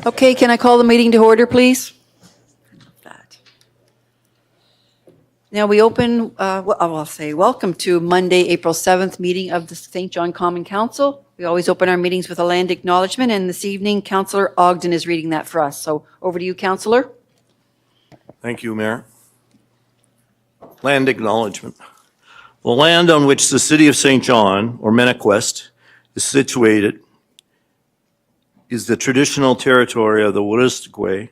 Okay, can I call the meeting to order, please? Now we open, I'll say welcome to Monday, April 7th meeting of the St. John Common Council. We always open our meetings with a land acknowledgement, and this evening, Councillor Ogden is reading that for us. So over to you, Councillor. Thank you, Mayor. Land acknowledgement. The land on which the city of St. John, or Mennequest, is situated is the traditional territory of the Wolastoqey.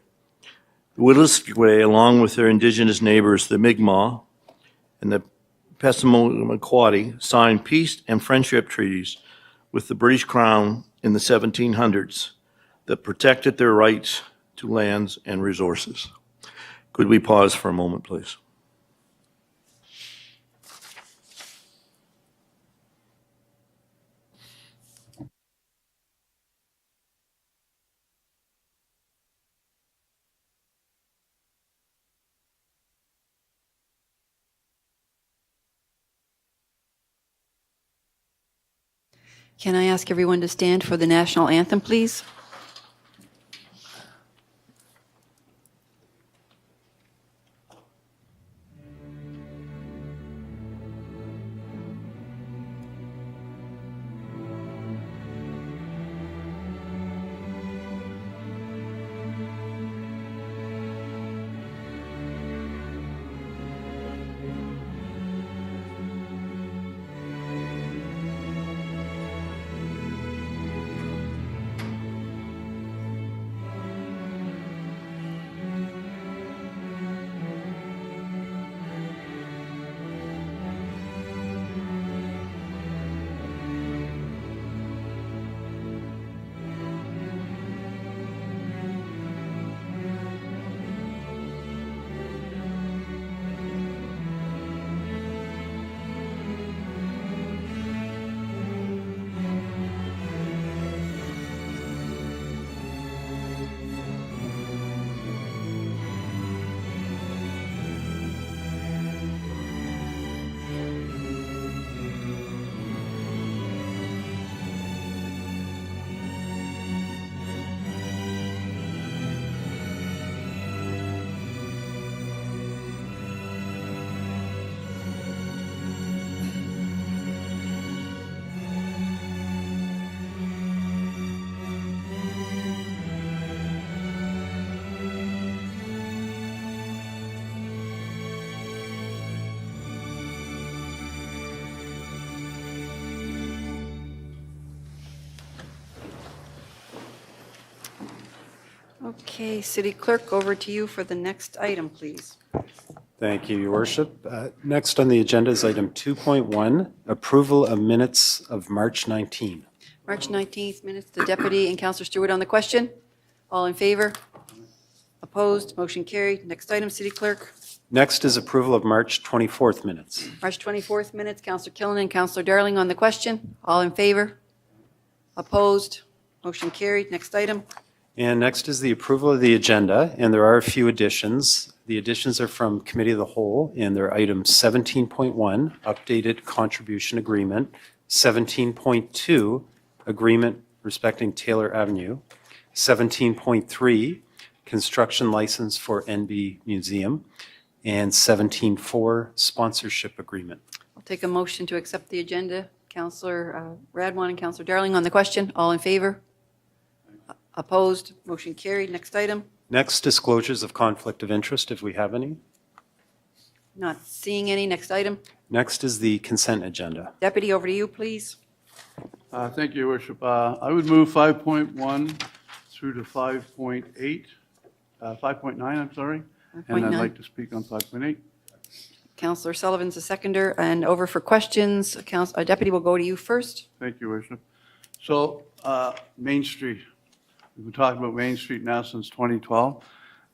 The Wolastoqey, along with their indigenous neighbors, the Mi'kmaq and the Passamaquoddy, signed peace and friendship treaties with the British Crown in the 1700s that protected their rights to lands and resources. Could we pause for a moment, please? Can I ask everyone to stand for the national anthem, please? Okay, City Clerk, over to you for the next item, please. Thank you, Your Worship. Next on the agenda is item 2.1, approval of minutes of March 19. March 19th minutes, the Deputy and Councillor Stewart on the question. All in favor? Opposed? Motion carried. Next item, City Clerk. Next is approval of March 24th minutes. March 24th minutes, Councillor Killen and Councillor Darling on the question. All in favor? Opposed? Motion carried. Next item. And next is the approval of the agenda, and there are a few additions. The additions are from Committee of the Whole, and they're items 17.1, updated contribution agreement, 17.2, agreement respecting Taylor Avenue, 17.3, construction license for NB Museum, and 17.4, sponsorship agreement. I'll take a motion to accept the agenda. Councillor Radwan and Councillor Darling on the question. All in favor? Opposed? Motion carried. Next item. Next, disclosures of conflict of interest, if we have any. Not seeing any. Next item. Next is the consent agenda. Deputy, over to you, please. Thank you, Your Worship. I would move 5.1 through to 5.8, 5.9, I'm sorry. And I'd 5.9. like to speak on 5.8. Councillor Sullivan's the seconder, and over for questions. Deputy will go to you first. Thank you, Your Worship. So, Main Street. We've been talking about Main Street now since 2012,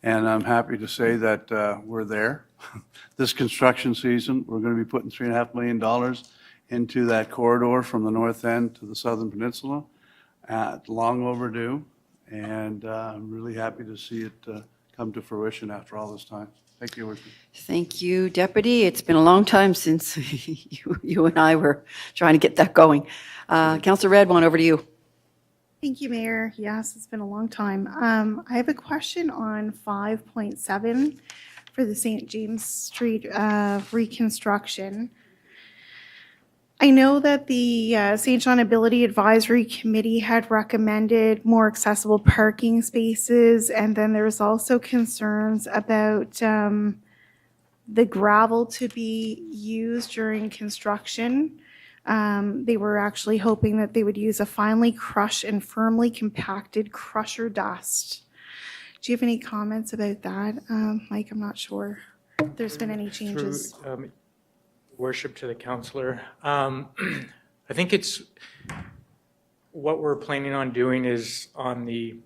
and I'm happy to say that we're there. This construction season, we're going to be putting $3.5 million into that corridor from the north end to the southern peninsula. Long overdue, and I'm really happy to see it come to fruition after all this time. Thank you, Your Worship. Thank you, Deputy. It's been a long time since you and I were trying to get that going. Councillor Radwan, over to you. Thank you, Mayor. Yes, it's been a long time. I have a question on 5.7 for the St. James Street reconstruction. I know that the St. John Ability Advisory Committee had recommended more accessible parking spaces, and then there's also concerns about the gravel to be used during construction. They were actually hoping that they would use a finely crushed and firmly compacted crusher dust. Do you have any comments about that? Mike, I'm not sure if there's been any changes. Through worship to the counselor. I think it's, what we're planning on doing is on the,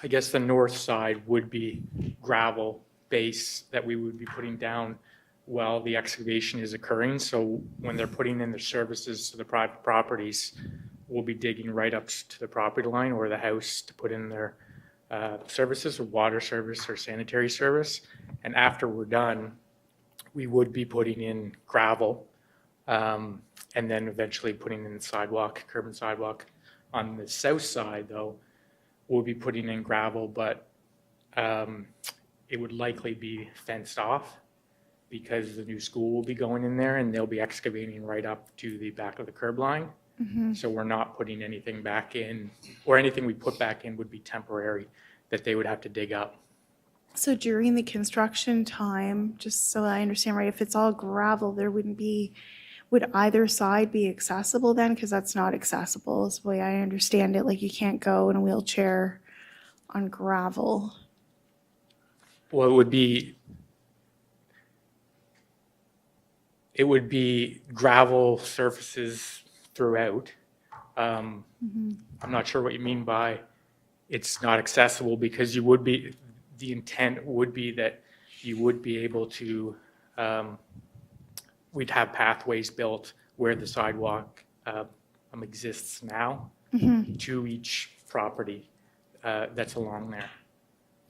I guess the north side would be gravel base that we would be putting down while the excavation is occurring. So when they're putting in their services to the private properties, we'll be digging right up to the property line or the house to put in their services, or water service or sanitary service. And after we're done, we would be putting in gravel and then eventually putting in sidewalk, curb and sidewalk. On the south side, though, we'll be putting in gravel, but it would likely be fenced off because the new school will be going in there and they'll be excavating right up to the back of the curb line. So we're not putting anything back in, or anything we put back in would be temporary that they would have to dig up. So during the construction time, just so I understand right, if it's all gravel, there wouldn't be, would either side be accessible then? Because that's not accessible is the way I understand it. Like you can't go in a wheelchair on gravel. Well, it would be gravel surfaces throughout. I'm not sure what you mean by it's not accessible, because you would be, the intent would be that you would be able to, we'd have pathways built where the sidewalk exists now to each property that's along there.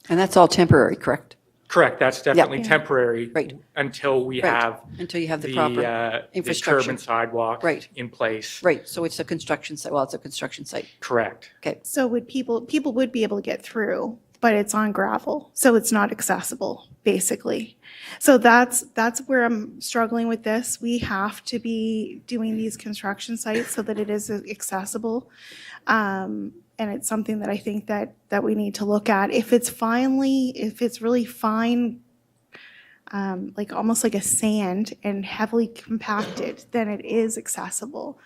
And that's all temporary, correct? Correct, that's definitely Yeah. temporary. Right. Until we Right. have Until you have the proper the curb infrastructure. and sidewalk Right. in place. Right, so it's a construction site, well, it's a construction site. Correct. Okay, So would people would be able to get through, but it's on gravel, so it's not accessible, basically. So that's where I'm struggling with this. We have to be doing these construction sites so that it is accessible. And it's something that I think that we need to look at. If it's really fine, like almost like a sand and heavily compacted, then it is accessible.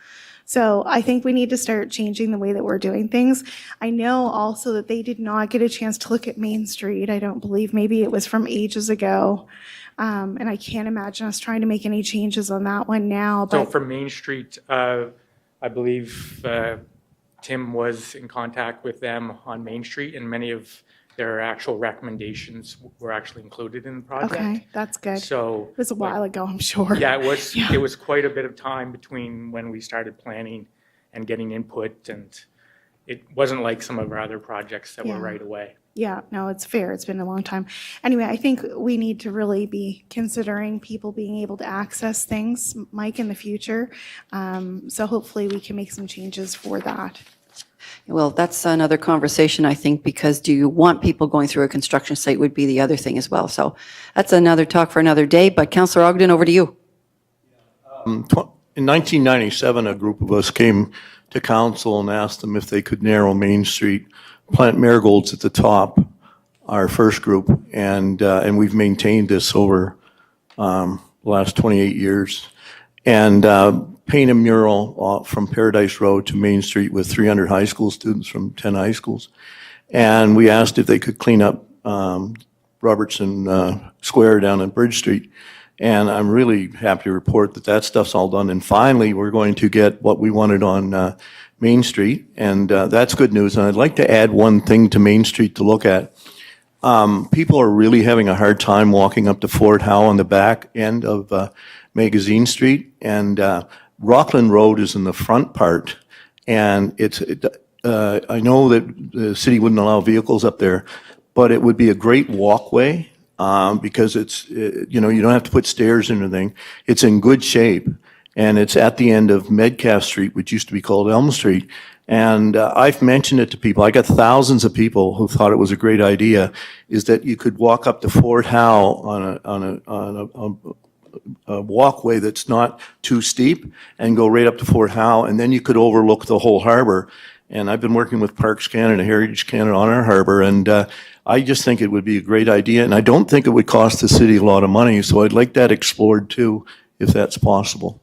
So I think we need to start changing the way that we're doing things. I know also that they did not get a chance to look at Main Street. I don't believe, maybe it was from ages ago. And I can't imagine us trying to make any changes on that one now. So But for Main Street, I believe Tim was in contact with them on Main Street, and many of their actual recommendations were actually included in the project. okay, that's good. It So, was a while ago, I'm sure. yeah, it was, Yeah. it was quite a bit of time between when we started planning and getting input, and it wasn't like some of our other projects that were Yeah. right away. Yeah, no, it's fair. It's been a long time. Anyway, I think we need to really be considering people being able to access things, Mike, in the future. So hopefully we can make some changes for that. well, that's another conversation, I think, because do you want people going through a construction site would be the other thing as well. So that's another talk for another day, but Councillor Ogden, over to you. In 1997, a group of us came to council and asked them if they could narrow Main Street, plant marigolds at the top, our first group, and we've maintained this over the last 28 years. And paint a mural from Paradise Road to Main Street with 300 high school students from 10 high schools. And we asked if they could clean up Robertson Square down at Bridge Street. And I'm really happy to report that that stuff's all done. And finally, we're going to get what we wanted on Main Street, and that's good news. And I'd like to add one thing to Main Street to look at. People are really having a hard time walking up to Fort Howe on the back end of Magazine Street, and Rockland Road is in the front part, and I know that the city wouldn't allow vehicles up there, but it would be a great walkway because it's, you don't have to put stairs or anything. It's in good shape. and it's at the end of Metcalf Street, which used to be called Elm Street. And I've mentioned it to people. I got thousands of people who thought it was a great idea, is that you could walk up to Fort Howe on a walkway that's not too steep and go right up to Fort Howe, and then you could overlook the whole harbor. And I've been working with Parks Canada, Heritage Canada on our harbor, and I just think it would be a great idea, and I don't think it would cost the city a lot of money, so I'd like that explored too, if that's possible.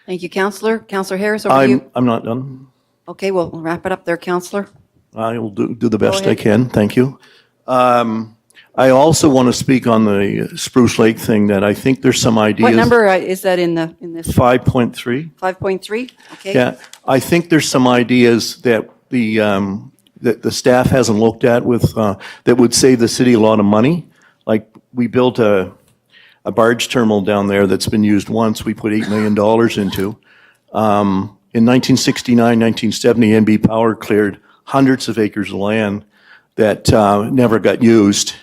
Thank you, Councillor. Councillor Harris, over to you. I'm not done. Okay, we'll wrap it up there, Councillor. I will do the best I ahead. can, thank you. I also want to speak on the Spruce Lake thing, that I think there's some ideas. What number is that in this? 5.3? 5.3? Okay. Yeah, I think there's some ideas that the staff hasn't looked at with, that would save the city a lot of money. Like, we built a barge terminal down there that's been used once, we put $8 million into. In 1969, 1970, NB Power cleared hundreds of acres of land that never got used,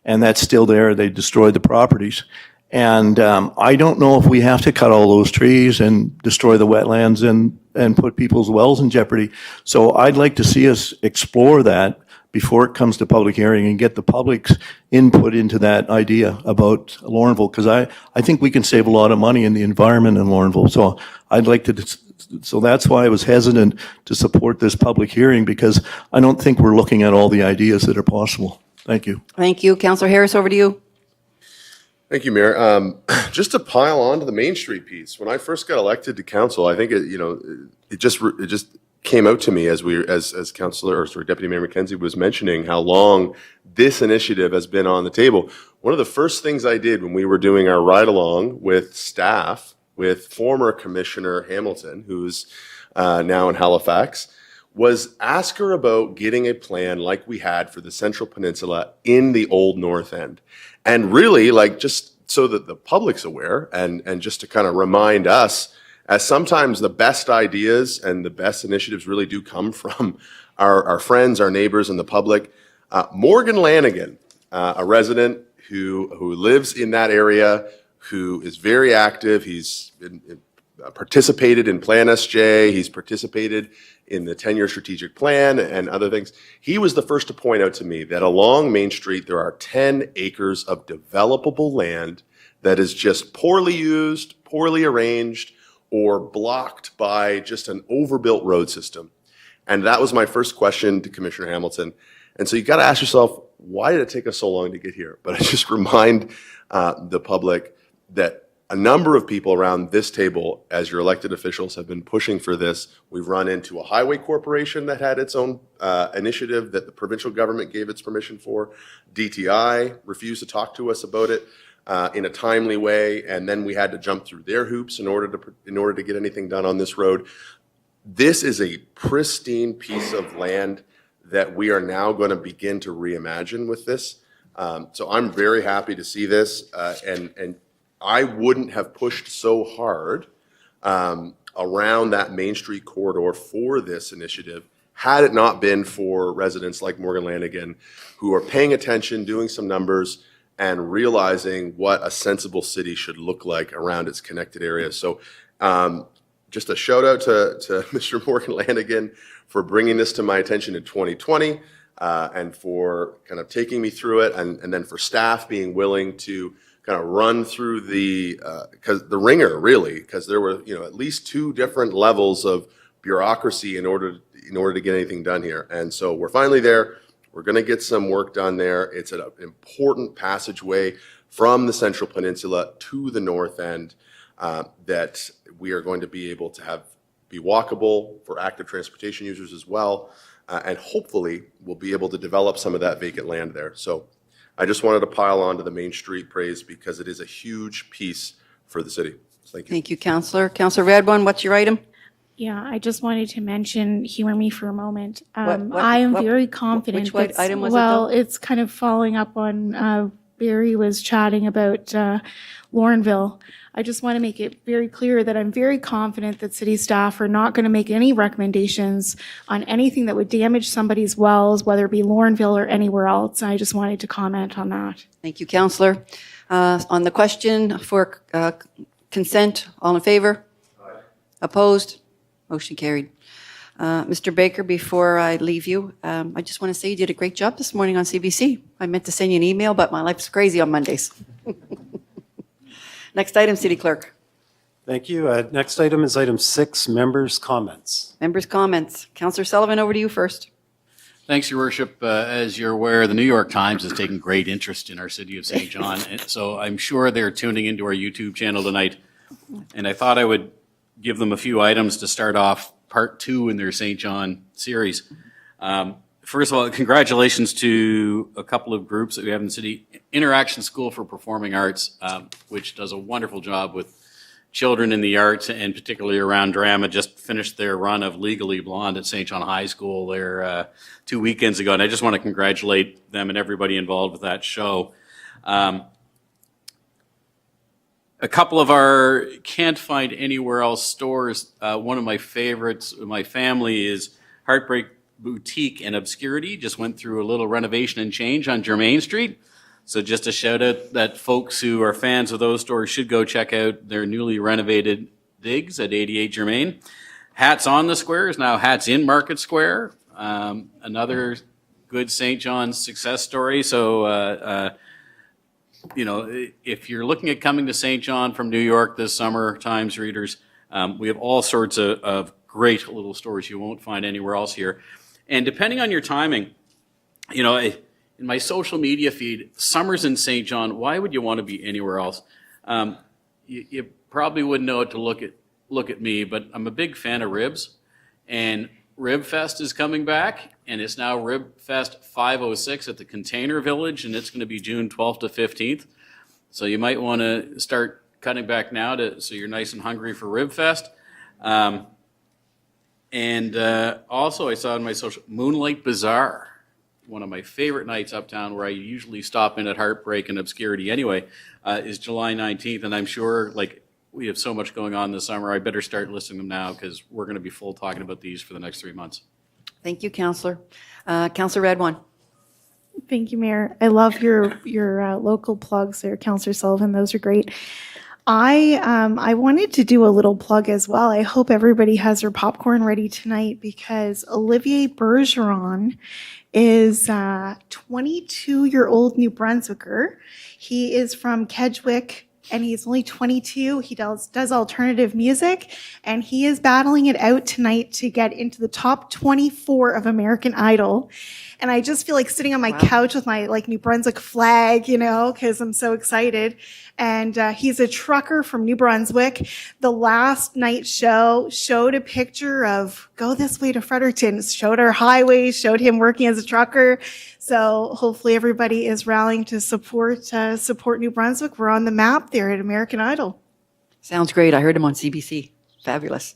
and that's still there. They destroyed the properties. And I don't know if we have to cut all those trees and destroy the wetlands and put people's wells in jeopardy. So I'd like to see us explore that before it comes to public hearing and get the public's input into that idea about Laurinville, because I think we can save a lot of money in the environment in Laurinville. So I'd like to, so that's why I was hesitant to support this public hearing, because I don't think we're looking at all the ideas that are possible. Thank you. Thank you. Councillor Harris, over to you. Thank you, Mayor. Just to pile on to the Main Street piece, when I first got elected to council, I think it just came out to me as Deputy Mayor McKenzie was mentioning how long this initiative has been on the table. One of the first things I did when we were doing our ride along with staff, with former Commissioner Hamilton, who's now in Halifax, was ask her about getting a plan like we had for the Central Peninsula in the Old North End. And really, like, just so that the public's aware, and just to kind of remind us, as sometimes the best ideas and the best initiatives really do come from our friends, our neighbors, and the public. Morgan Lanigan, a resident who lives in that area, who is very active. He's participated in Plan SJ. He's participated in the 10-year strategic plan and other things. He was the first to point out to me that along Main Street, there are 10 acres of developable land that is just poorly used, poorly arranged, or blocked by just an overbuilt road system. And that was my first question to Commissioner Hamilton. And so you got to ask yourself, why did it take us so long to get here? But I just remind the public that a number of people around this table, as your elected officials, have been pushing for this. We've run into a highway corporation that had its own initiative that the provincial government gave its permission for. DTI refused to talk to us about it in a timely way, and then we had to jump through their hoops in order to get anything done on this road. This is a pristine piece of land that we are now going to begin to reimagine with this. So I'm very happy to see this, and I wouldn't have pushed so hard around that Main Street corridor for this initiative had it not been for residents like Morgan Lanigan, who are paying attention, doing some numbers, and realizing what a sensible city should look like around its connected areas. So just a shout out to Mr. Morgan Lanigan for bringing this to my attention in 2020 and for kind of taking me through it, and then for staff being willing to kind of run through the ringer, really, because there were at least 2 different levels of bureaucracy in order to get anything done here. And so we're finally there. We're going to get some work done there. It's an important passageway from the Central Peninsula to the North End that we are going to be able to be walkable for active transportation users as well, and hopefully we'll be able to develop some of that vacant land there. So I just wanted to pile on to the Main Street praise because it is a huge piece for the city. Thank you. Thank you, Councillor. Councillor Radwan, what's your item? Yeah, I just wanted to mention, humor me for a moment. What- I am very confident. which white that- item was it, Well, though? it's kind of following up on Barry was chatting about Laurinville. I just want to make it very clear that I'm very confident that city staff are not going to make any recommendations on anything that would damage somebody's wells, whether it be Laurinville or anywhere else. I just wanted to comment on that. Thank you, Councillor. On the question for consent, all in favor? Opposed? Motion carried. Mr. Baker, before I leave you, I just want to say you did a great job this morning on CBC. I meant to send you an email, but my life's crazy on Mondays. Next item, City Clerk. Thank you. Next item is item 6, members' comments. Members' comments. Councillor Sullivan, over to you first. Thanks, Your Worship. As you're aware, the New York Times has taken great interest in our city of St. John, and so I'm sure they're tuning into our YouTube channel tonight. And I thought I would give them a few items to start off part 2 in their St. John series. First of all, congratulations to a couple of groups that we have in the city. Interaction School for Performing Arts, which does a wonderful job with children in the arts and particularly around drama, just finished their run of Legally Blonde at St. John High School there 2 weekends ago. And I just want to congratulate them and everybody involved with that show. A couple of our can't find anywhere else stores. One of my favorites, my family, is Heartbreak Boutique and Obscurity. Just went through a little renovation and change on Germain Street. So just a shout out that folks who are fans of those stores should go check out their newly renovated digs at 88 Germain. Hats on the Square is now Hats in Market Square. Another good St. John's success story. So, you know, if you're looking at coming to St. John from New York this summer, Times readers, we have all sorts of great little stores you won't find anywhere else here. And depending on your timing, you know, in my social media feed, summers in St. John, why would you want to be anywhere else? You probably wouldn't know it to look at me, but I'm a big fan of ribs. And Rib Fest is coming back, and it's now Rib Fest 506 at the Container Village, and it's going to be June 12th to 15th. So you might want to start cutting back now so you're nice and hungry for Rib Fest. Also, I saw in my social, Moonlight Bazaar, one of my favorite nights uptown where I usually stop in at Heartbreak and Obscurity anyway, is July 19th. And I'm sure, like, we have so much going on this summer, I better start listing them now because we're going to be full talking about these for the next 3 months. Thank you, Councillor. Councillor Radwan. Thank you, Mayor. I love your local plugs there, Councillor Sullivan. Those are great. I wanted to do a little plug as well. I hope everybody has their popcorn ready tonight because Olivier Bergeron is a 22-year-old New Brunswicker. He is from Kedgwick, and he's only 22. He does alternative music, and he is battling it out tonight to get into the top 24 of American Idol. And I just feel like sitting on my couch with my New Brunswick flag, you know, because I'm so excited. And he's a trucker from New Brunswick. The last night show showed a picture of go this way to Fredericton, showed our highways, showed him working as a trucker. So hopefully everybody is rallying to support New Brunswick. We're on the map there at American Idol. Sounds great. I heard him on CBC. Fabulous.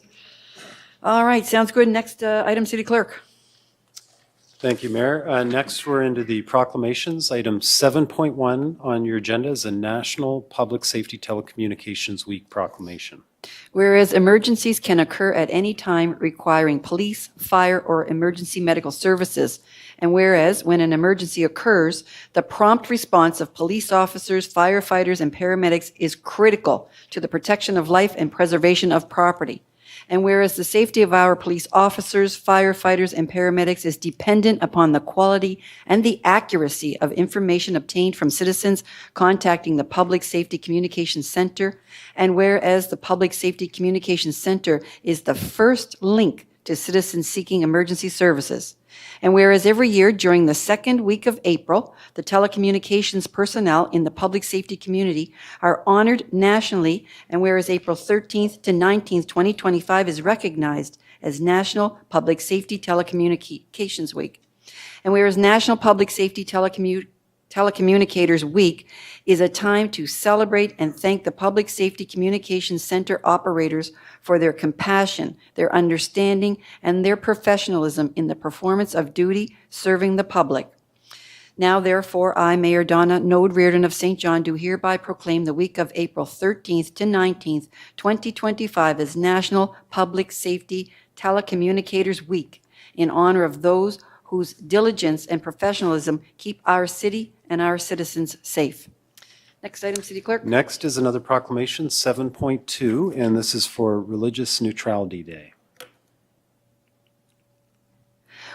All right, sounds good. Next item, City Clerk. Thank you, Mayor. Next, we're into the proclamations. Item 7.1 on your agenda is a National Public Safety Telecommunications Week proclamation. Whereas emergencies can occur at any time requiring police, fire, or emergency medical services, and whereas when an emergency occurs, the prompt response of police officers, firefighters, and paramedics is critical to the protection of life and preservation of property. And whereas the safety of our police officers, firefighters, and paramedics is dependent upon the quality and the accuracy of information obtained from citizens contacting the Public Safety Communications Center, and whereas the Public Safety Communications Center is the first link to citizens seeking emergency services. And whereas every year during the second week of April, the telecommunications personnel in the public safety community are honored nationally, and whereas April 13th to 19th, 2025 is recognized as National Public Safety Telecommunications Week. And whereas National Public Safety Telecommunicators Week is a time to celebrate and thank the Public Safety Communications Center operators for their compassion, their understanding, and their professionalism in the performance of duty serving the public. Now, therefore, I, Mayor Donna Node Reardon of St. John, do hereby proclaim the week of April 13th to 19th, 2025 as National Public Safety Telecommunicators Week in honor of those whose diligence and professionalism keep our city and our citizens safe. Next item, City Clerk. Next is another proclamation, 7.2, and this is for Religious Neutrality Day.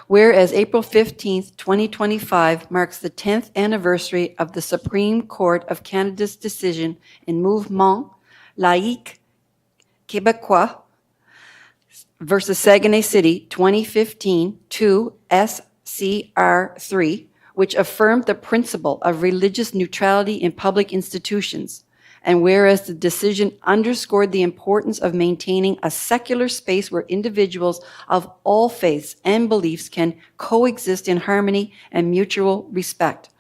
Whereas April 15th, 2025 marks the 10th anniversary of the Supreme Court of Canada's decision in Mouvement Laïque Québécois versus Saguenay City 2015 2 SCR 3, which affirmed the principle of religious neutrality in public institutions. And whereas the decision underscored the importance of maintaining a secular space where individuals of all faiths and beliefs can coexist in harmony and mutual respect.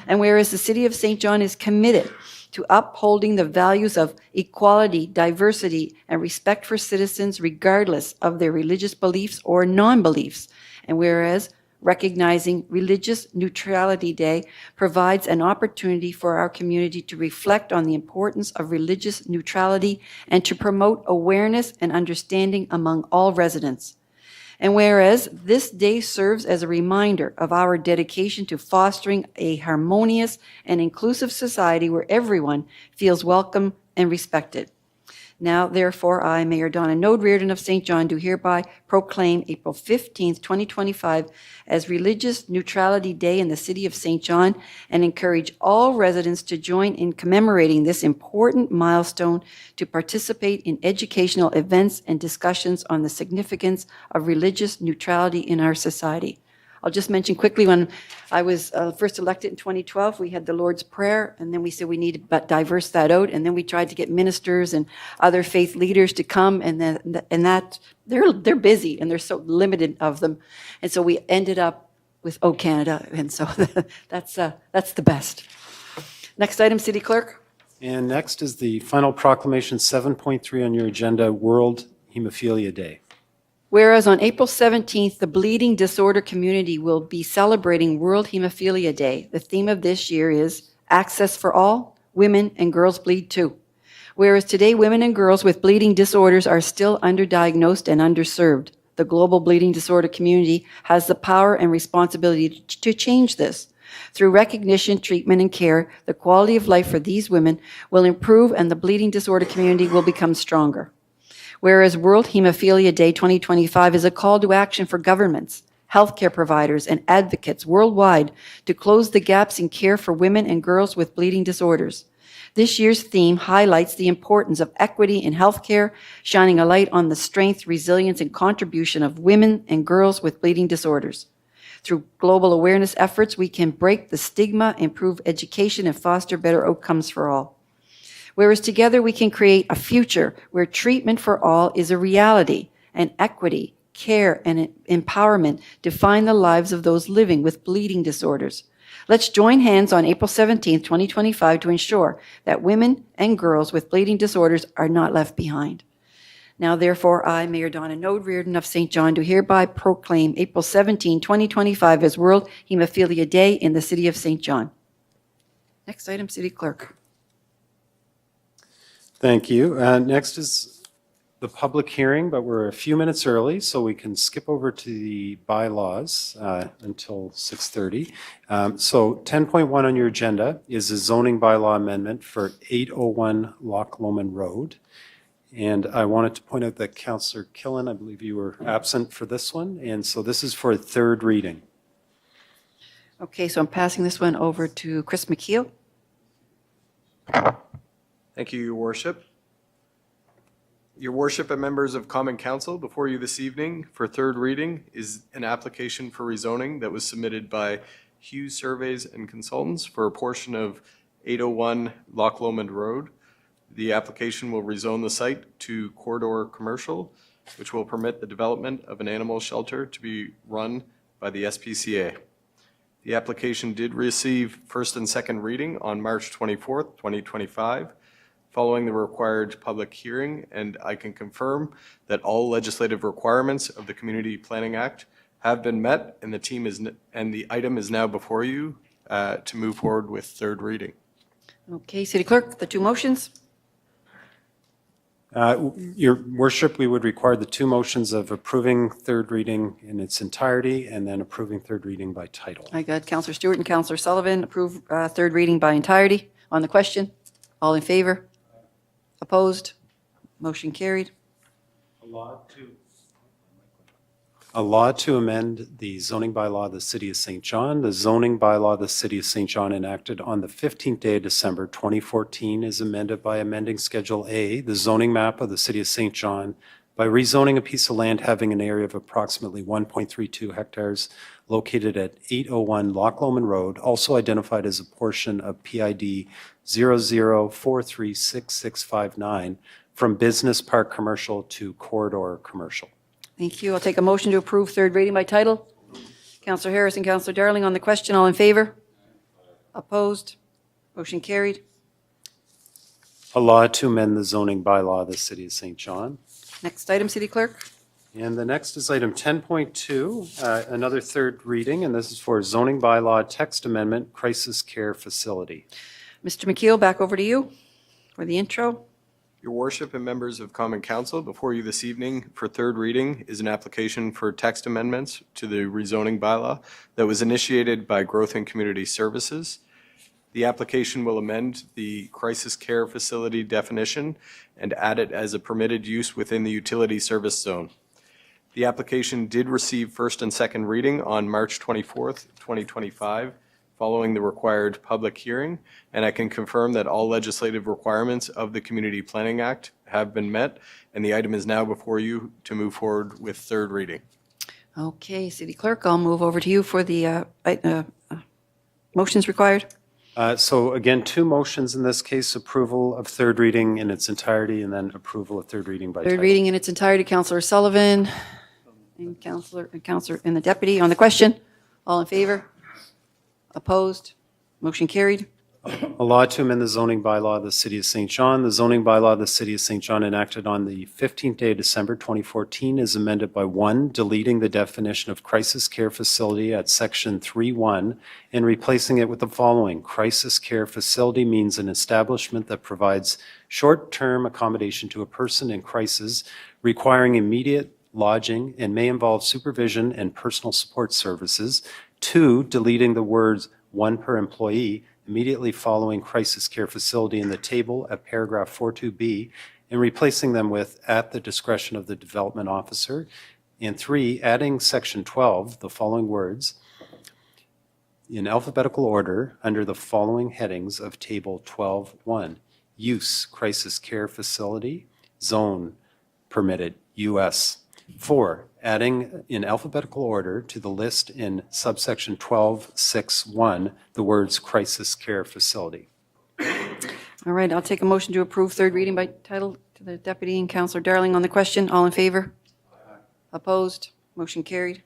And whereas the City of St. John is committed to upholding the values of equality, diversity, and respect for citizens regardless of their religious beliefs or non-beliefs. And whereas recognizing Religious Neutrality Day provides an opportunity for our community to reflect on the importance of religious neutrality and to promote awareness and understanding among all residents. And whereas this day serves as a reminder of our dedication to fostering a harmonious and inclusive society where everyone feels welcome and respected. Now, therefore, I, Mayor Donna Node Reardon of St. John, do hereby proclaim April 15th, 2025 as Religious Neutrality Day in the City of St. John and encourage all residents to join in commemorating this important milestone to participate in educational events and discussions on the significance of religious neutrality in our society. I'll just mention quickly, when I was first elected in 2012, we had the Lord's Prayer, and then we said we need to diverse that out, and then we tried to get ministers and other faith leaders to come, and that they're busy, and there's so limited of them, and so we ended up with O Canada, and so that's the best. Next item, City Clerk. And next is the final proclamation, 7.3 on your agenda, World Hemophilia Day. Whereas on April 17th, the bleeding disorder community will be celebrating World Hemophilia Day. The theme of this year is Access for All, Women and Girls Bleed Too. Whereas today, women and girls with bleeding disorders are still underdiagnosed and underserved. The global bleeding disorder community has the power and responsibility to change this. Through recognition, treatment, and care, the quality of life for these women will improve and the bleeding disorder community will become stronger. Whereas World Hemophilia Day 2025 is a call to action for governments, healthcare providers, and advocates worldwide to close the gaps in care for women and girls with bleeding disorders. This year's theme highlights the importance of equity in healthcare, shining a light on the strength, resilience, and contribution of women and girls with bleeding disorders. Through global awareness efforts, we can break the stigma, improve education, and foster better outcomes for all. Whereas together we can create a future where treatment for all is a reality, and equity, care, and empowerment define the lives of those living with bleeding disorders. Let's join hands on April 17th, 2025 to ensure that women and girls with bleeding disorders are not left behind. Now, therefore, I, Mayor Donna Node Reardon of St. John, do hereby proclaim April 17, 2025 as World Hemophilia Day in the City of St. John. Next item, City Clerk. Thank you. Next is the public hearing, but we're a few minutes early, so we can skip over to the bylaws until 6:30. So 10.1 on your agenda is a zoning bylaw amendment for 801 Loch Lomond Road. And I wanted to point out that Councillor Killen, I believe you were absent for this one, and so this is for a third reading. Okay, so I'm passing this one over to Chris McKeel. Thank you, Your Worship. Your Worship and members of Common Council, before you this evening for third reading is an application for rezoning that was submitted by Hughes Surveys and Consultants for a portion of 801 Loch Lomond Road. The application will rezone the site to corridor commercial, which will permit the development of an animal shelter to be run by the SPCA. The application did receive first and second reading on March 24th, 2025. Following the required public hearing, and I can confirm that all legislative requirements of the Community Planning Act have been met, and the item is now before you to move forward with third reading. Okay, City Clerk, the two motions. Your Worship, we would require the two motions of approving third reading in its entirety and then approving third reading by title. I got Councillor Stewart and Councillor Sullivan approve third reading by entirety on the question. All in favor? Opposed? Motion carried. A law to amend the zoning bylaw of the City of St. John. The zoning bylaw of the City of St. John enacted on the 15th day of December 2014 is amended by amending Schedule A, the zoning map of the City of St. John, by rezoning a piece of land having an area of approximately 1.32 hectares located at 801 Loch Lomond Road, also identified as a portion of PID 00436659, from business park commercial to corridor commercial. Thank you. I'll take a motion to approve third reading by title. Councillor Harris and Councillor Darling on the question. All in favor? Opposed? Motion carried. A law to amend the zoning bylaw of the City of St. John. Next item, City Clerk. And the next is item 10.2, another third reading, and this is for zoning bylaw text amendment, crisis care facility. Mr. McKeel, back over to you for the intro. Your worship and members of Common Council, before you this evening for third reading is an application for text amendments to the rezoning bylaw that was initiated by Growth and Community Services. The application will amend the crisis care facility definition and add it as a permitted use within the utility service zone. The application did receive first and second reading on March 24th, 2025, following the required public hearing, and I can confirm that all legislative requirements of the Community Planning Act have been met, and the item is now before you to move forward with third reading. Okay, City Clerk, I'll move over to you for the motions required. So again, two motions in this case, approval of third reading in its entirety and then approval of third reading by title. Third reading in its entirety, Councillor Sullivan and Councillor and the Deputy on the question. All in favor? Opposed? Motion carried. A law to amend the zoning bylaw of the City of St. John. The zoning bylaw of the City of St. John enacted on the 15th day of December 2014 is amended by 1, deleting the definition of crisis care facility at section 3.1 and replacing it with the following. Crisis care facility means an establishment that provides short-term accommodation to a person in crisis requiring immediate lodging and may involve supervision and personal support services. 2, deleting the words one per employee immediately following crisis care facility in the table at paragraph 42B and replacing them with at the discretion of the development officer. And 3, adding section 12, the following words in alphabetical order under the following headings of table 12.1. Use crisis care facility, zone permitted, US. 4, adding in alphabetical order to the list in subsection 12.6.1 the words crisis care facility. All right, I'll take a motion to approve third reading by title to the Deputy and Councillor Darling on the question. All in favor? Opposed? Motion carried.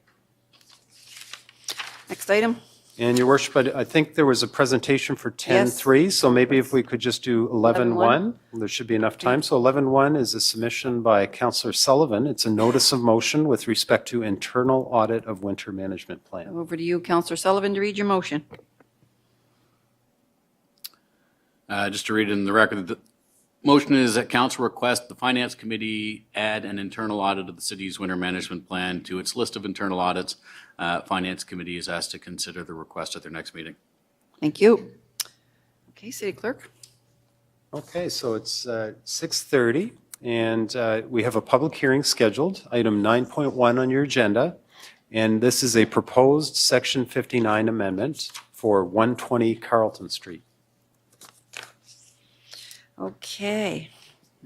Next item. And Your Worship, I think there was a presentation for 10.3, so maybe if we could just do 11.1, there should be enough time. So 11.1 is a submission by Councillor Sullivan. It's a notice of motion with respect to internal audit of winter management plan. Over to you, Councillor Sullivan, to read your motion. Just to read it in the record, the motion is that council request the Finance Committee add an internal audit of the city's winter management plan to its list of internal audits. Finance Committee is asked to consider the request at their next meeting. Thank you. Okay, City Clerk. Okay, so it's 6:30, and we have a public hearing scheduled, item 9.1 on your agenda, and this is a proposed Section 59 amendment for 120 Carlton Street. Okay,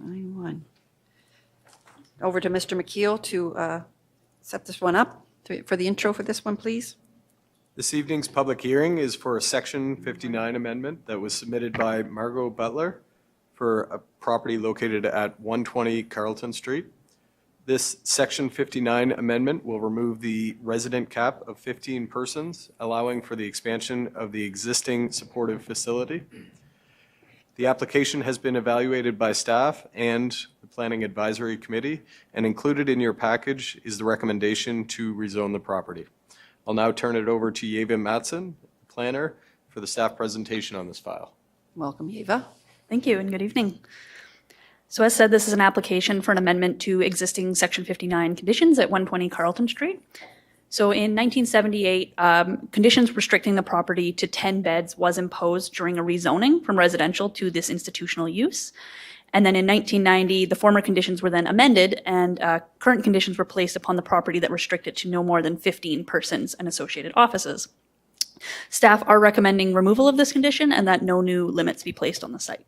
9-1. Over to Mr. McKeel to set this one up. For the intro for this one, please. This evening's public hearing is for a Section 59 amendment that was submitted by Margot Butler for a property located at 120 Carlton Street. This Section 59 amendment will remove the resident cap of 15 persons, allowing for the expansion of the existing supportive facility. The application has been evaluated by staff and the Planning Advisory Committee, and included in your package is the recommendation to rezone the property. I'll now turn it over to Yeva Matson, planner, for the staff presentation on this file. Welcome, Eva. Thank you and good evening. So as said, this is an application for an amendment to existing Section 59 conditions at 120 Carlton Street. So in 1978, conditions restricting the property to 10 beds was imposed during a rezoning from residential to this institutional use. And then in 1990, the former conditions were then amended, and current conditions were placed upon the property that restrict it to no more than 15 persons and associated offices. Staff are recommending removal of this condition and that no new limits be placed on the site.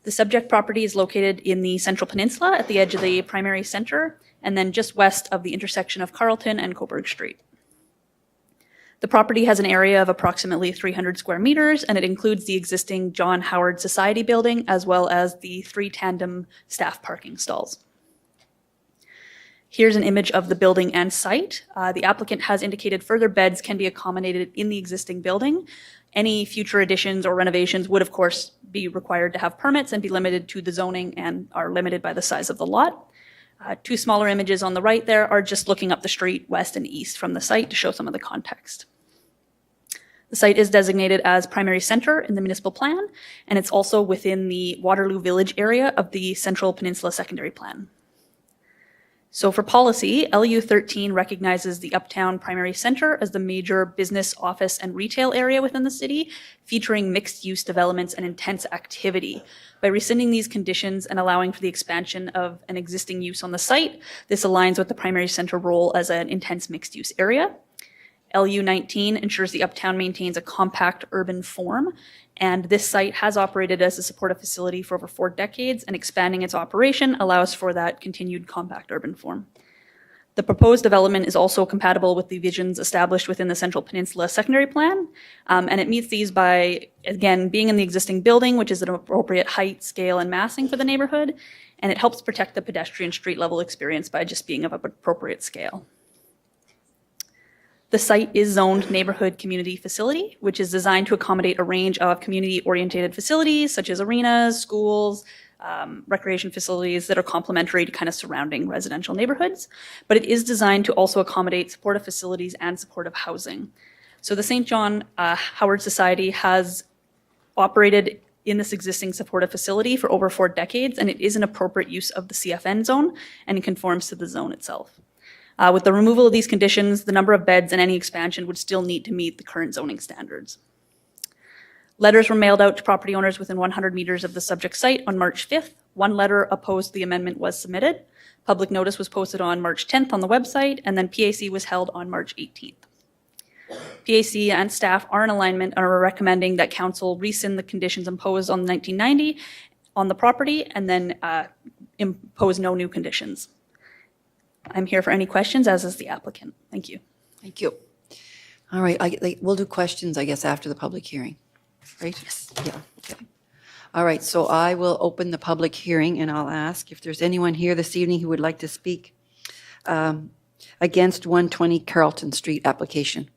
The subject property is located in the Central Peninsula at the edge of the primary center, and then just west of the intersection of Carleton and Coburg Street. The property has an area of approximately 300 square meters, and it includes the existing John Howard Society building, as well as the 3 tandem staff parking stalls. Here's an image of the building and site. The applicant has indicated further beds can be accommodated in the existing building. Any future additions or renovations would, of course, be required to have permits and be limited to the zoning and are limited by the size of the lot. 2 smaller images on the right there are just looking up the street west and east from the site to show some of the context. The site is designated as primary center in the municipal plan, and it's also within the Waterloo Village area of the Central Peninsula Secondary Plan. So for policy, LU 13 recognizes the Uptown Primary Center as the major business, office, and retail area within the city, featuring mixed-use developments and intense activity. By rescinding these conditions and allowing for the expansion of an existing use on the site, this aligns with the primary center role as an intense mixed-use area. LU 19 ensures the Uptown maintains a compact urban form, and this site has operated as a supportive facility for over 4 decades, and expanding its operation allows for that continued compact urban form. The proposed development is also compatible with the visions established within the Central Peninsula Secondary Plan, and it meets these by, again, being in the existing building, which is an appropriate height, scale, and massing for the neighborhood, and it helps protect the pedestrian street level experience by just being of an appropriate scale. The site is zoned neighborhood community facility, which is designed to accommodate a range of community-oriented facilities such as arenas, schools, recreation facilities that are complementary to kind of surrounding residential neighborhoods. But it is designed to also accommodate supportive facilities and supportive housing. So the St. John Howard Society has operated in this existing supportive facility for over 4 decades, and it is an appropriate use of the CFN zone, and it conforms to the zone itself. With the removal of these conditions, the number of beds and any expansion would still need to meet the current zoning standards. Letters were mailed out to property owners within 100 meters of the subject site on March 5th. 1 letter opposed to the amendment was submitted. Public notice was posted on March 10th on the website, and then PAC was held on March 18th. PAC and staff are in alignment and are recommending that council rescind the conditions imposed on 1990 on the property and then impose no new conditions. I'm here for any questions, as is the applicant. Thank you. Thank you. All right, we'll do questions, I guess, after the public hearing, right? Yes. Yeah, okay. All right, so I will open the public hearing, and I'll ask if there's anyone here this evening who would like to speak against 120 Carleton Street application.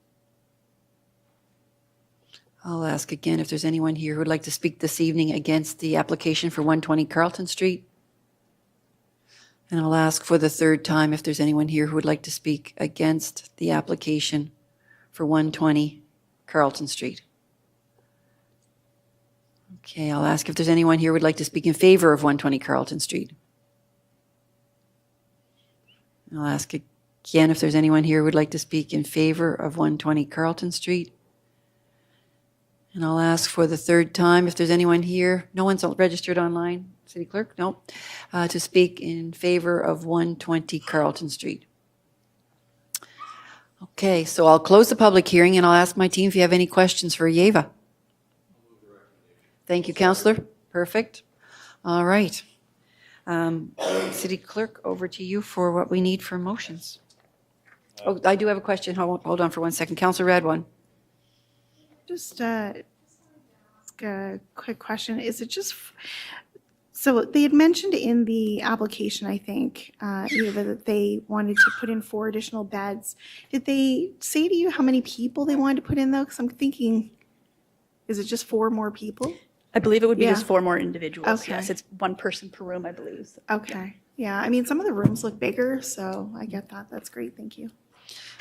I'll ask again if there's anyone here who would like to speak this evening against the application for 120 Carleton Street. And I'll ask for the 3rd time if there's anyone here who would like to speak against the application for 120 Carleton Street. Okay, I'll ask if there's anyone here who would like to speak in favor of 120 Carleton Street. I'll ask again if there's anyone here who would like to speak in favor of 120 Carleton Street. And I'll ask for the 3rd time if there's anyone here. No one's registered online. City Clerk? No. To speak in favor of 120 Carleton Street. Okay, so I'll close the public hearing, and I'll ask my team if you have any questions for Yeva. Thank you, Councillor. Perfect. All right. City Clerk, over to you for what we need for motions. Oh, I do have a question. Hold on for 1 second. Councillor Radwan. Just ask a quick question. Is it just, so they had mentioned in the application, I think, Eva, that they wanted to put in 4 additional beds. Did they say to you how many people they wanted to put in though? Because I'm thinking, is it just 4 more people? I believe it would be Yeah. just 4 more individuals. Okay. Yes, it's 1 person per room, I believe. So. Okay. Yeah, I mean, some of the rooms look bigger, so I get that. That's great. Thank you.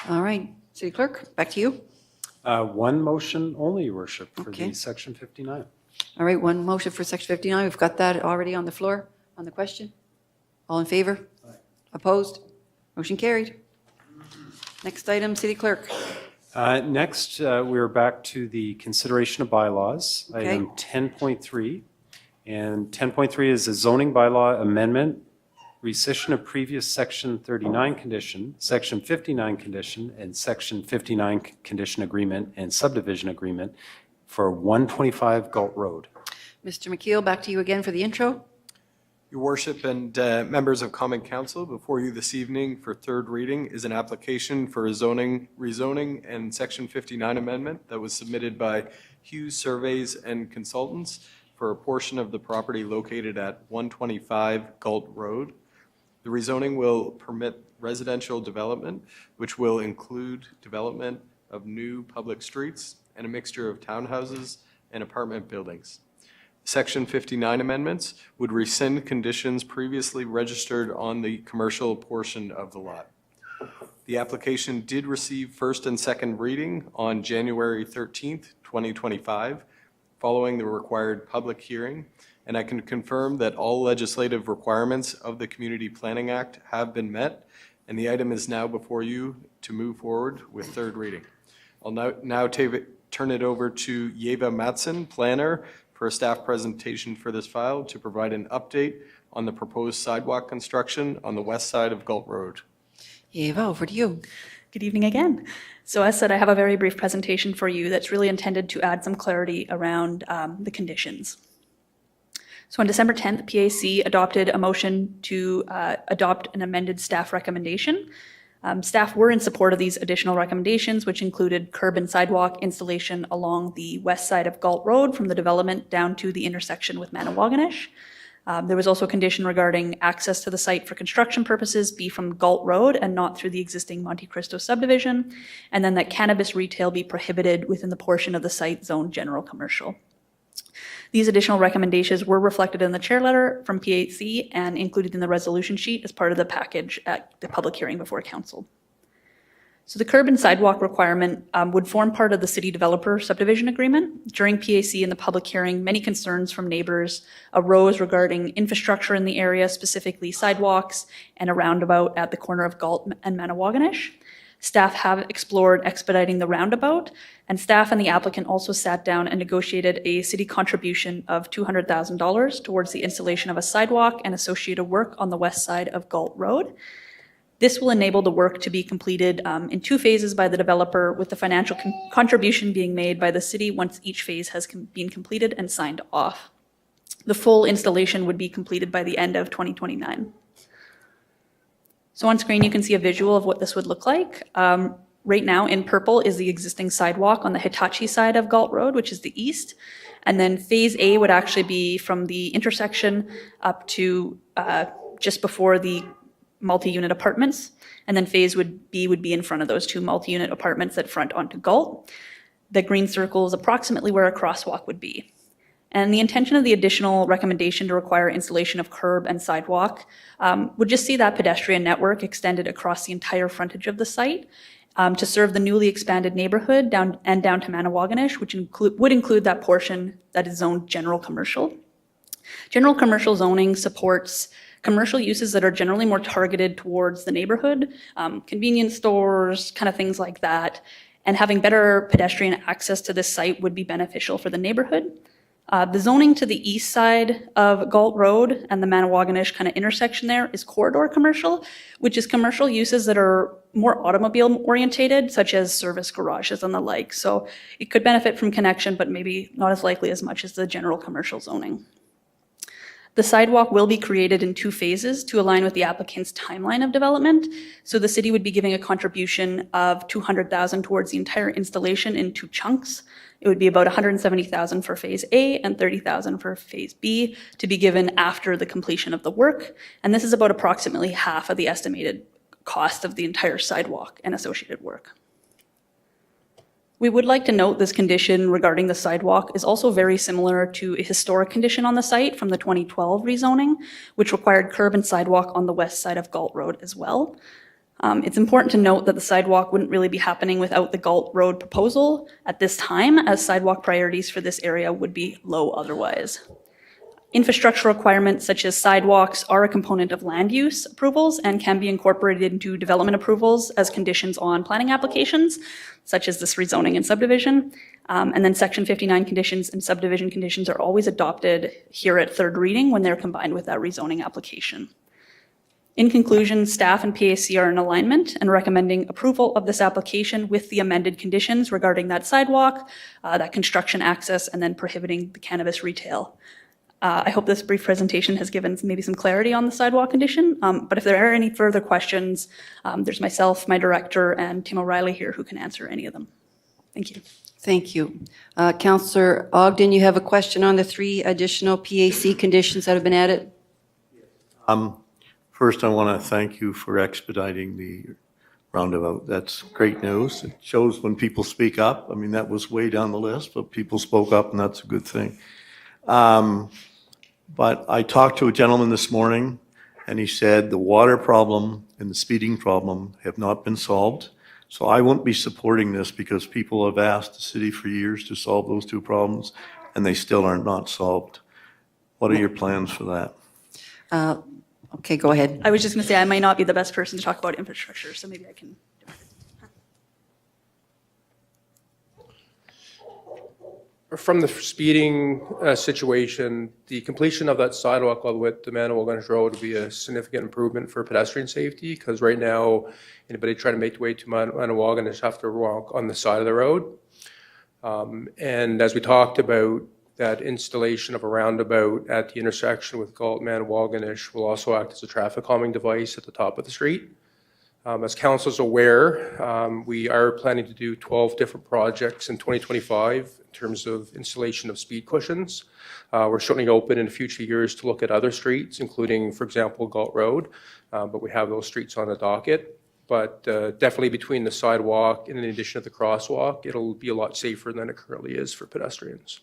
All right. City Clerk, back to you. 1 motion only, Your Worship, for Okay. the Section 59. All right, 1 motion for Section 59. We've got that already on the floor, on the question. All in favor? Opposed? Motion carried. Next item, City Clerk. Next, we're back to the consideration of bylaws, Okay. item 10.3. And 10.3 is a zoning bylaw amendment, rescission of previous section 39 condition, section 59 condition, and section 59 condition agreement and subdivision agreement for 125 Gault Road. Mr. McKeel, back to you again for the intro. Your worship and members of Common Council, before you this evening for third reading is an application for a rezoning and Section 59 amendment that was submitted by Hughes Surveys and Consultants for a portion of the property located at 125 Gault Road. The rezoning will permit residential development, which will include development of new public streets and a mixture of townhouses and apartment buildings. Section 59 amendments would rescind conditions previously registered on the commercial portion of the lot. The application did receive first and second reading on January 13th, 2025, following the required public hearing, and I can confirm that all legislative requirements of the Community Planning Act have been met, and the item is now before you to move forward with third reading. I'll now turn it over to Yeva Matson, planner, for a staff presentation for this file to provide an update on the proposed sidewalk construction on the west side of Gault Road. Eva, over to you. Good evening again. So as said, I have a very brief presentation for you that's really intended to add some clarity around the conditions. So on December 10th, PAC adopted a motion to adopt an amended staff recommendation. Staff were in support of these additional recommendations, which included curb and sidewalk installation along the west side of Gault Road from the development down to the intersection with Manawagonish. There was also a condition regarding access to the site for construction purposes be from Gault Road and not through the existing Monte Cristo subdivision, and then that cannabis retail be prohibited within the portion of the site zoned general commercial. These additional recommendations were reflected in the chair letter from PAC and included in the resolution sheet as part of the package at the public hearing before council. So the curb and sidewalk requirement would form part of the city developer subdivision agreement. During PAC and the public hearing, many concerns from neighbors arose regarding infrastructure in the area, specifically sidewalks and a roundabout at the corner of Gault and Manawagonish. Staff have explored expediting the roundabout, and staff and the applicant also sat down and negotiated a city contribution of $200,000 towards the installation of a sidewalk and associated work on the west side of Gault Road. This will enable the work to be completed in two phases by the developer, with the financial contribution being made by the city once each phase has been completed and signed off. The full installation would be completed by the end of 2029. So on screen, you can see a visual of what this would look like. Right now in purple is the existing sidewalk on the Hitachi side of Gault Road, which is the east. And then phase A would actually be from the intersection up to just before the multi-unit apartments. And then phase B would be in front of those two multi-unit apartments that front onto Gault. The green circle is approximately where a crosswalk would be. And the intention of the additional recommendation to require installation of curb and sidewalk would just see that pedestrian network extended across the entire frontage of the site to serve the newly expanded neighborhood down to Manawagonish, which would include that portion that is zoned general commercial. General commercial zoning supports commercial uses that are generally more targeted towards the neighborhood, convenience stores, kind of things like that. And having better pedestrian access to this site would be beneficial for the neighborhood. The zoning to the east side of Gault Road and the Manawagonish kind of intersection there is corridor commercial, which is commercial uses that are more automobile orientated, such as service garages and the like. So it could benefit from connection, but maybe not as likely as much as the general commercial zoning. The sidewalk will be created in two phases to align with the applicant's timeline of development. So the city would be giving a contribution of $200,000 towards the entire installation in two chunks. It would be about $170,000 for phase A and $30,000 for phase B to be given after the completion of the work. And this is about approximately half of the estimated cost of the entire sidewalk and associated work. We would like to note this condition regarding the sidewalk is also very similar to a historic condition on the site from the 2012 rezoning, which required curb and sidewalk on the west side of Gault Road as well. It's important to note that the sidewalk wouldn't really be happening without the Gault Road proposal at this time, as sidewalk priorities for this area would be low otherwise. Infrastructure requirements such as sidewalks are a component of land use approvals and can be incorporated into development approvals as conditions on planning applications, such as this rezoning and subdivision. And then Section 59 conditions and subdivision conditions are always adopted here at third reading when they're combined with that rezoning application. In conclusion, staff and PAC are in alignment and recommending approval of this application with the amended conditions regarding that sidewalk, that construction access, and then prohibiting the cannabis retail. I hope this brief presentation has given maybe some clarity on the sidewalk condition, but if there are any further questions, there's myself, my director, and Tim O'Reilly here who can answer any of them. Thank you. Thank you. Councillor Ogden, you have a question on the 3 additional PAC conditions that have been added? First, I want to thank you for expediting the roundabout. That's great news. It shows when people speak up. I mean, that was way down the list, but people spoke up, and that's a good thing. But I talked to a gentleman this morning, and he said the water problem and the speeding problem have not been solved. So I won't be supporting this because people have asked the city for years to solve those 2 problems, and they still are not solved. What are your plans for that? Okay, go ahead. I was just going to say I might not be the best person to talk about infrastructure, so maybe I can. From the speeding situation, the completion of that sidewalk all the way to Gault Road would be a significant improvement for pedestrian safety, because right now, anybody trying to make their way to Manawagan just have to walk on the side of the road. And as we talked about, that installation of a roundabout at the intersection with Gault and Manawaganish will also act as a traffic calming device at the top of the street. As council is aware, we are planning to do 12 different projects in 2025 in terms of installation of speed cushions. We're certainly open in future years to look at other streets, including, for example, Gault Road, but we have those streets on the docket. But definitely between the sidewalk and in addition to the crosswalk, it'll be a lot safer than it currently is for pedestrians.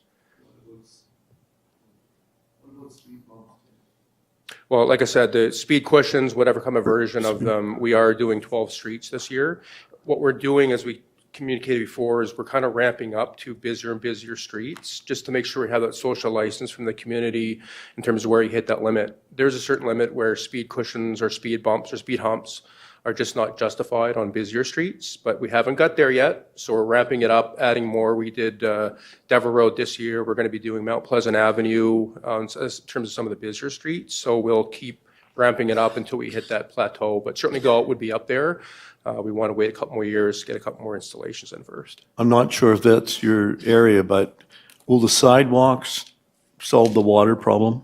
Well, like I said, the speed cushions, whatever kind of version of them, we are doing 12 streets this year. What we're doing, as we communicated before, is we're kind of ramping up to busier and busier streets just to make sure we have that social license from the community in terms of where you hit that limit. There's a certain limit where speed cushions or speed bumps or speed humps are just not justified on busier streets, but we haven't got there yet, so we're ramping it up, adding more. We did Devil Road this year. We're going to be doing Mount Pleasant Avenue in terms of some of the busier streets, so we'll keep ramping it up until we hit that plateau, but certainly Gault would be up there. We want to wait a couple more years, get a couple more installations in first. I'm not sure if that's your area, but will the sidewalks solve the water problem?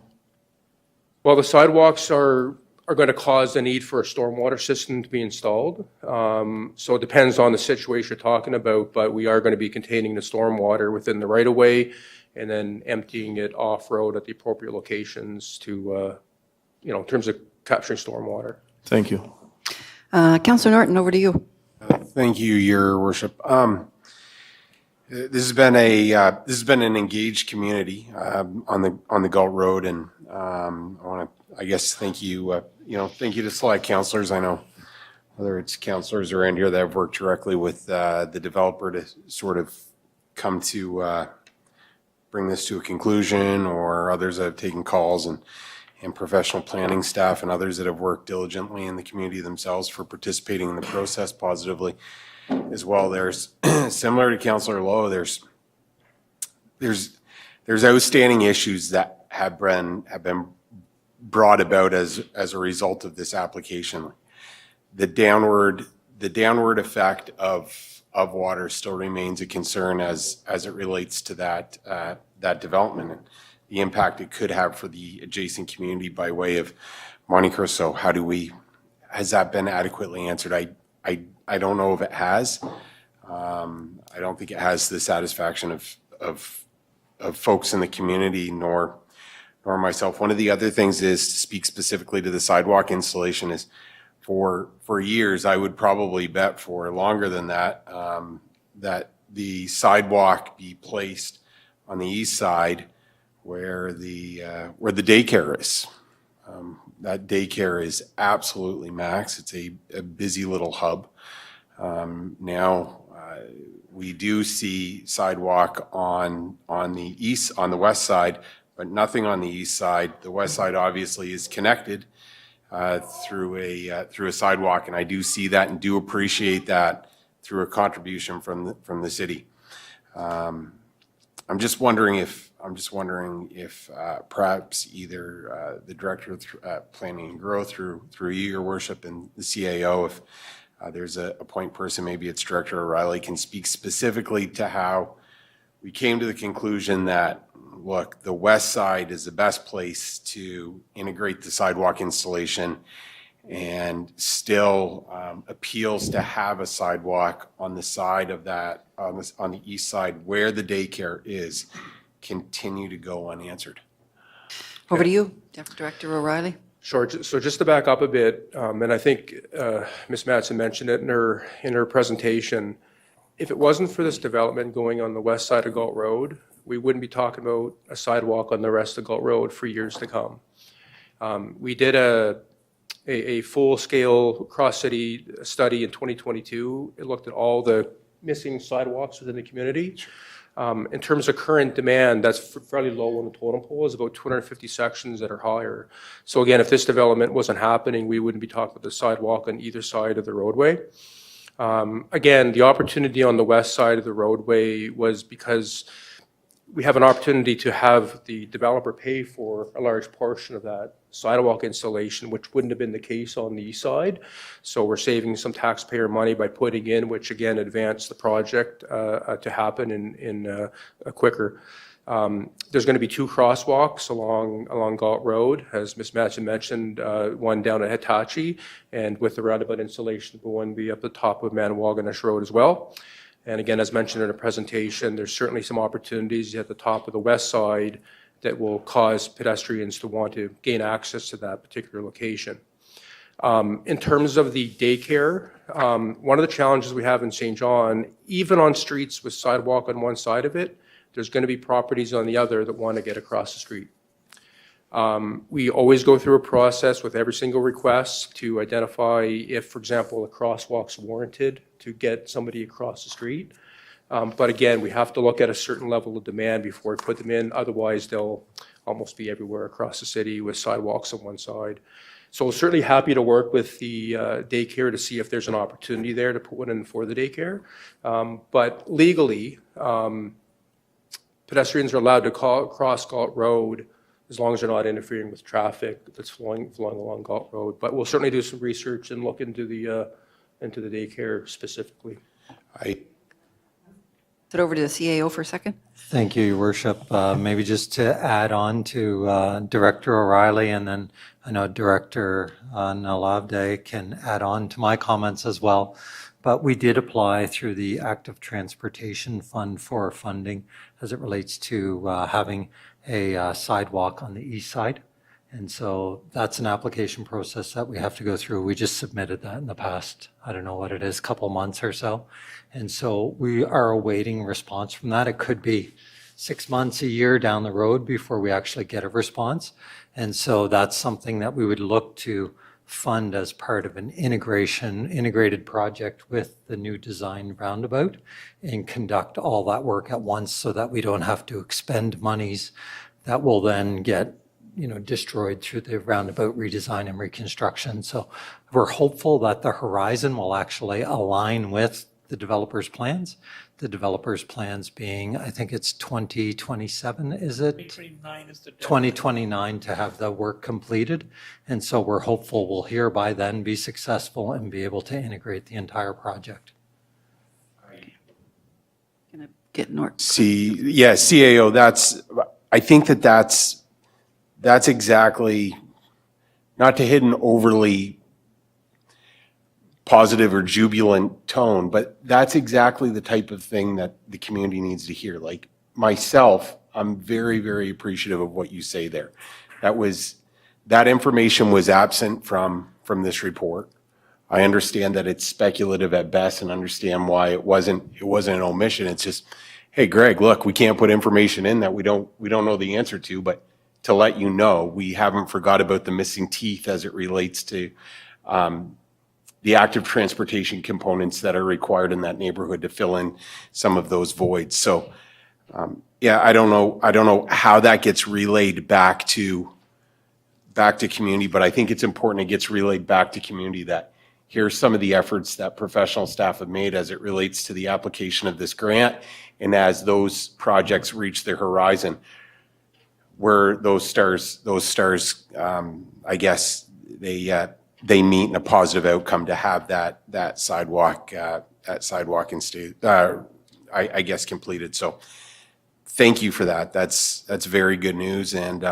Well, the sidewalks are going to cause the need for a stormwater system to be installed. So it depends on the situation you're talking about, but we are going to be containing the stormwater within the right-of-way and then emptying it off-road at the appropriate locations to, in terms of capturing stormwater. Thank you. Councillor Norton, over to you. Thank you, Your Worship. This has been an engaged community on the Gault Road, and I want to, I guess, thank you. Thank you to select councillors. I know whether it's councillors around here that have worked directly with the developer to sort of come to bring this to a conclusion, or others that have taken calls, and professional planning staff and others that have worked diligently in the community themselves for participating in the process positively as well. There's similar to Councillor Lowe, there's outstanding issues that have been brought about as a result of this application. The downward effect of water still remains a concern as it relates to that development and the impact it could have for the adjacent community by way of Monte Cristo. Has that been adequately answered? I don't know if it has. I don't think it has the satisfaction of folks in the community, nor myself. One of the other things is, to speak specifically to the sidewalk installation, is for years, I would probably bet for longer than that, that the sidewalk be placed on the east side where the daycare is. That daycare is absolutely max. It's a busy little hub. Now we do see sidewalk on the west side, but nothing on the east side. The west side obviously is connected through a sidewalk, and I do see that and do appreciate that through a contribution from the city. I'm just wondering if perhaps either the Director of Planning and Growth through you, Your Worship, and the CAO, if there's a point person, maybe it's Director O'Reilly, can speak specifically to how we came to the conclusion that, look, the west side is the best place to integrate the sidewalk installation and still appeals to have a sidewalk on the side of that, on the east side where the daycare is, continue to go unanswered. Over to you, Director O'Reilly. Sure. So just to back up a bit, and I think Ms. Mattson mentioned it in her presentation, if it wasn't for this development going on the west side of Gault Road, we wouldn't be talking about a sidewalk on the rest of Gault Road for years to come. We did a full-scale cross-city study in 2022. It looked at all the missing sidewalks within the community. In terms of current demand, that's fairly low on the totem pole. It's about 250 sections that are higher. So again, if this development wasn't happening, we wouldn't be talking about the sidewalk on either side of the roadway. Again, the opportunity on the west side of the roadway was because we have an opportunity to have the developer pay for a large portion of that sidewalk installation, which wouldn't have been the case on the east side. So we're saving some taxpayer money by putting in, which again advanced the project to happen in quicker. There's going to be 2 crosswalks along Gault Road, as Ms. Mattson mentioned, one down at Hitachi, and with the roundabout installation, the one be up the top of Manawagonish Road as well. And again, as mentioned in the presentation, there's certainly some opportunities at the top of the west side that will cause pedestrians to want to gain access to that particular location. In terms of the daycare, one of the challenges we have in St. John, even on streets with sidewalk on one side of it, there's going to be properties on the other that want to get across the street. We always go through a process with every single request to identify if, for example, a crosswalk's warranted to get somebody across the street. But again, we have to look at a certain level of demand before we put them in. Otherwise, they'll almost be everywhere across the city with sidewalks on one side. So we're certainly happy to work with the daycare to see if there's an opportunity there to put one in for the daycare. But legally, pedestrians are allowed to cross Gault Road as long as they're not interfering with traffic that's flowing along Gault Road. But we'll certainly do some research and look into the daycare specifically. It over to the CAO for a second. Thank you, Your Worship. Maybe just to add on to Director O'Reilly, and then I know Director Nalavde can add on to my comments as well. But we did apply through the Active Transportation Fund for funding as it relates to having a sidewalk on the east side. And so that's an application process that we have to go through. We just submitted that in the past, I don't know what it is, couple months or so. And so we are awaiting response from that. It could be 6 months, a year down the road before we actually get a response. And so that's something that we would look to fund as part of an integrated project with the new design roundabout and conduct all that work at once so that we don't have to expend monies that will then get destroyed through the roundabout redesign and reconstruction. So we're hopeful that the horizon will actually align with the developer's plans. The developer's plans being, I think it's 2027, is it? 2029 is the deadline. 2029 to have the work completed. And so we're hopeful we'll here by then be successful and be able to integrate the entire project. Can I get Nort? CAO, I think that's exactly, not to hit an overly positive or jubilant tone, but that's exactly the type of thing that the community needs to hear. Like myself, I'm very, very appreciative of what you say there. That information was absent from this report. I understand that it's speculative at best and understand why it wasn't an omission. It's just, hey, Greg, look, we can't put information in that we don't know the answer to, but to let you know, we haven't forgot about the missing teeth as it relates to the active transportation components that are required in that neighborhood to fill in some of those voids. So Yeah, I don't know how that gets relayed back to community, but I think it's important it gets relayed back to community that here's some of the efforts that professional staff have made as it relates to the application of this grant, and as those projects reach their horizon, where those stars, I guess they meet in a positive outcome to have that sidewalk and I guess completed. So thank you for that. That's very good news. And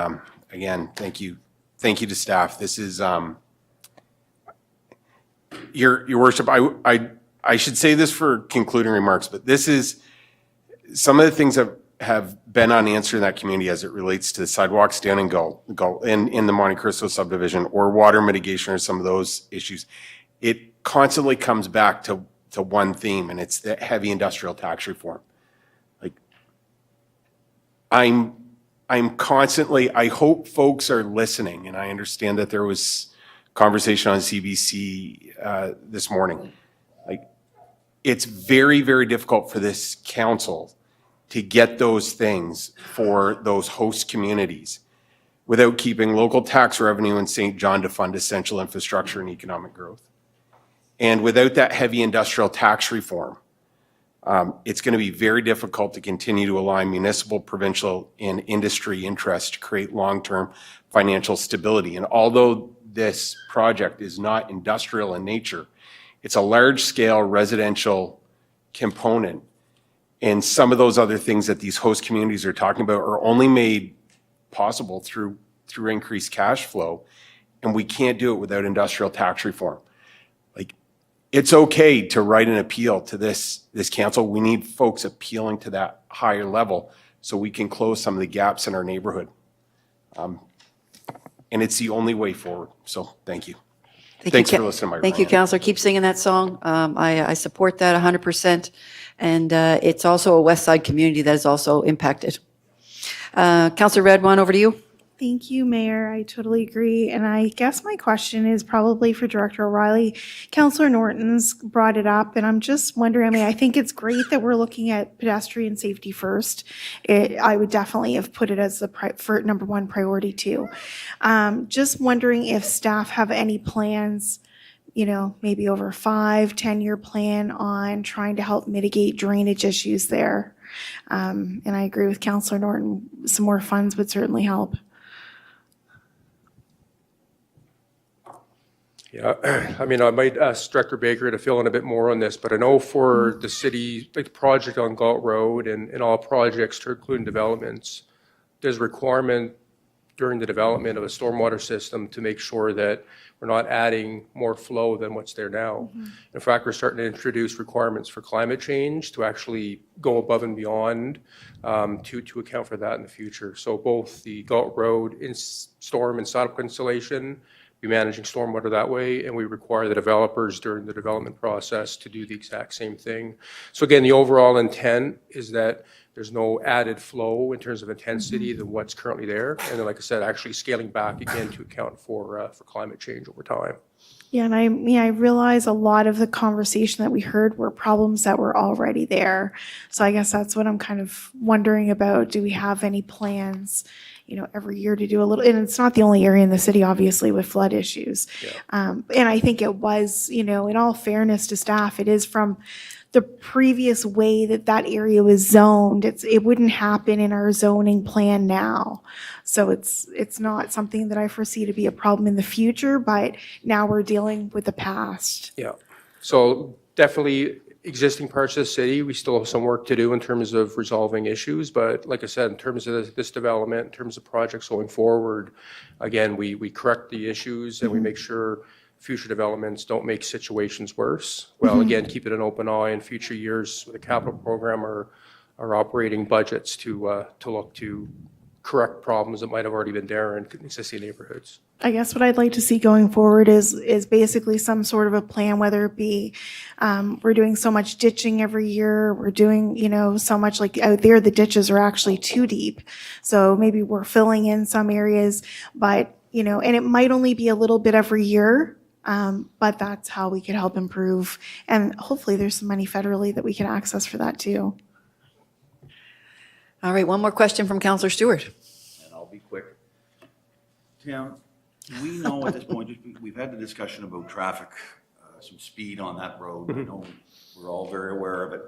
again, thank you to staff. This is Your Worship. I should say this for concluding remarks, but this is some of the things that have been unanswered in that community as it relates to sidewalks down in Gault in the Monte Cristo subdivision, or water mitigation, or some of those issues. It constantly comes back to one theme, and it's the heavy industrial tax reform. Like, I'm constantly, I hope folks are listening, and I understand that there was conversation on CBC this morning. Like, it's very, very difficult for this council to get those things for those host communities without keeping local tax revenue in St. John to fund essential infrastructure and economic growth. And without that heavy industrial tax reform, it's going to be very difficult to continue to align municipal, provincial, and industry interests to create long-term financial stability. And although this project is not industrial in nature, it's a large-scale residential component. And some of those other things that these host communities are talking about are only made possible through increased cash flow. And we can't do it without industrial tax reform. Like, it's okay to write an appeal to this council. We need folks appealing to that higher level so we can close some of the gaps in our neighborhood. And it's the only way forward. So thank you. Thanks for listening to my Thank you, rant. Councillor. Keep singing that song. I support that 100%. And it's also a West Side community that is also impacted. Councillor Redwan, over to you. Thank you, Mayor. I totally agree. And I guess my question is probably for Director O'Reilly. Councillor Norton's brought it up, and I'm just wondering, I mean, I think it's great that we're looking at pedestrian safety first. I would definitely have put it as the for number one priority too. Just wondering if staff have any plans, you know, maybe over 5-10-year plan on trying to help mitigate drainage issues there. And I agree with Councillor Norton, some more funds would certainly help. Yeah, I mean, I might ask Director Baker to fill in a bit more on this, but I know for the city, like the project on Gault Road and all projects, including developments, there's a requirement during the development of a stormwater system to make sure that we're not adding more flow than what's there now. In fact, we're starting to introduce requirements for climate change to actually go above and beyond to account for that in the future. So both the Gault Road storm and sidewalk installation, be managing stormwater that way, and we require the developers during the development process to do the exact same thing. So again, the overall intent is that there's no added flow in terms of intensity than what's currently there. And then, like I said, actually scaling back again to account for climate change over time. Yeah, and I realize a lot of the conversation that we heard were problems that were already there. So I guess that's what I'm kind of wondering about. Do we have any plans, you know, every year to do a little, and it's not the only area in the city, obviously, with flood issues. Yeah. And I think it was, you know, in all fairness to staff, it is from the previous way that area was zoned. It wouldn't happen in our zoning plan now. So it's not something that I foresee to be a problem in the future, but now we're dealing with the past. Yeah. So definitely existing parts of the city, we still have some work to do in terms of resolving issues. But like I said, in terms of this development, in terms of projects going forward, again, we correct the issues and we make sure future developments don't make situations worse. Well, again, keeping an open eye in future years with a capital program or our operating budgets to look to correct problems that might have already been there in existing neighborhoods. I guess what I'd like to see going forward is basically some sort of a plan, whether it be we're doing so much ditching every year, we're doing, you know, so much, like out there, the ditches are actually too deep. So maybe we're filling in some areas, but, you know, and it might only be a little bit every year, but that's how we could help improve. And hopefully there's some money federally that we can access for that too. All right, one more question from Councillor Stewart. And I'll be quick. Tim, we know at this point, we've had the discussion about traffic, some speed on that road. I know we're all very aware of it.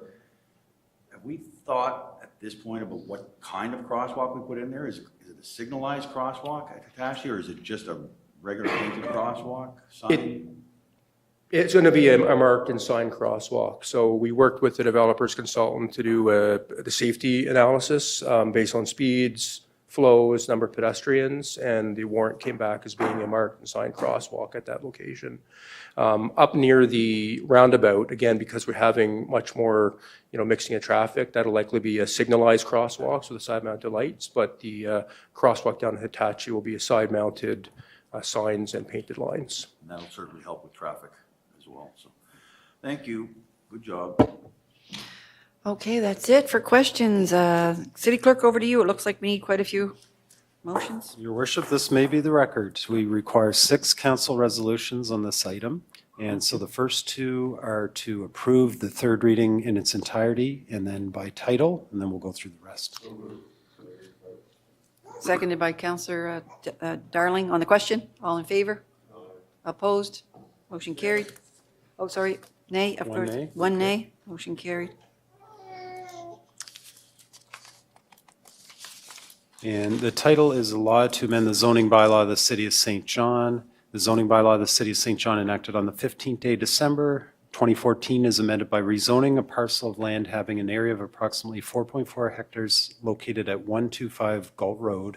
Have we thought at this point about what kind of crosswalk we put in there? Is it a signalized crosswalk at Hitachi, or is it just a regular painted crosswalk sign? It's going to be a marked and signed crosswalk. So we worked with the developer's consultant to do the safety analysis based on speeds, flows, number of pedestrians, and the warrant came back as being a marked and signed crosswalk at that location. Up near the roundabout, again, because we're having much more, mixing of traffic, that'll likely be a signalized crosswalk, so the side-mounted lights, but the crosswalk down at Hitachi will be a side-mounted signs and painted lines. And that'll certainly help with traffic as well. So, thank you. Good job. Okay, that's it for questions. City Clerk, over to you. It looks like we need quite a few motions. Your worship, this may be the record. We require 6 council resolutions on this item. And so the first 2 are to approve the third reading in its entirety and then by title, and then we'll go through the rest. Seconded by Councillor Darling. On the question, all in favor? Opposed? Motion carried. Oh, sorry, nay, of One course. nay. 1 nay, motion carried. And the title is a law to amend the zoning bylaw of the City of St. John. The zoning bylaw of the City of St. John enacted on the 15th day of December 2014 is amended by rezoning a parcel of land having an area of approximately 4.4 hectares located at 125 Gault Road,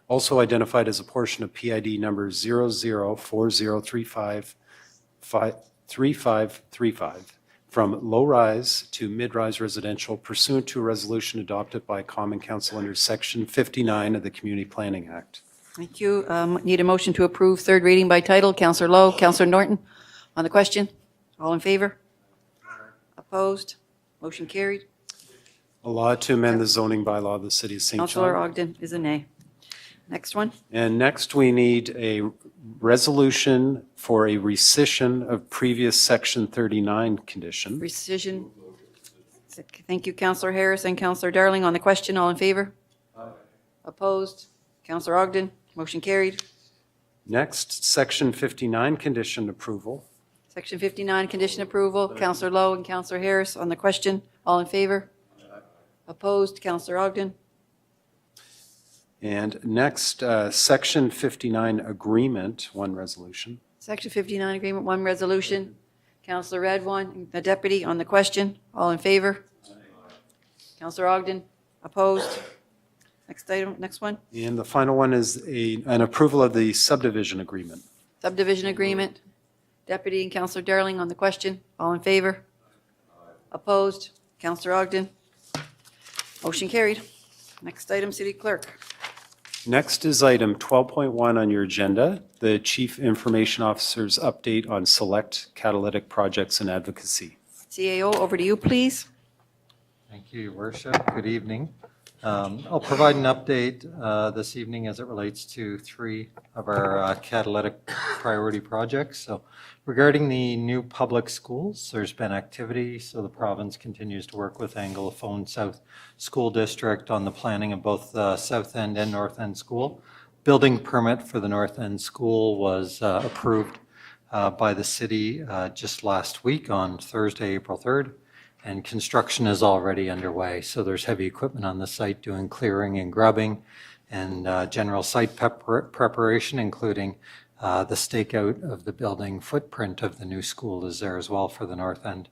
also identified as a portion of PID number 0040353535, from low-rise to mid-rise residential pursuant to a resolution adopted by Common Council under Section 59 of the Community Planning Act. Thank you. Need a motion to approve third reading by title. Councillor Lowe, Councillor Norton. On the question, all in favor? Opposed? Motion carried. A law to amend the zoning bylaw of the City of St. John. Councillor Ogden is a nay. Next one. And next, we need a resolution for a rescission of previous Section 39 condition. Rescission. Thank you, Councillor Harris and Councillor Darling. On the question, all in favor? Opposed? Councillor Ogden, motion carried. Next, Section 59 condition approval. Section 59, condition approval. Councillor Lowe and Councillor Harris. On the question, all in favor? Opposed? Councillor Ogden. And next, Section 59 agreement, one resolution. Section 59 agreement, one resolution. Councillor Radwan, the deputy. On the question, all in favor? Councillor Ogden, opposed? Next item, next one. And the final one is an approval of the subdivision agreement. Subdivision agreement. Deputy and Councillor Darling. On the question, all in favor? Opposed? Councillor Ogden. Motion carried. Next item, City Clerk. Next is item 12.1 on your agenda, the Chief Information Officer's update on select catalytic projects and advocacy. CAO, over to you, please. Thank you, Your Worship. Good evening. I'll provide an update this evening as it relates to 3 of our catalytic priority projects. So regarding the new public schools, there's been activity. So the province continues to work with Anglophone South School District on the planning of both the South End and North End School. Building permit for the North End School was approved by the city just last week on Thursday, April 3rd. And construction is already underway. So there's heavy equipment on the site doing clearing and grubbing and general site preparation, including the stakeout of the building footprint of the new school is there as well for the North End.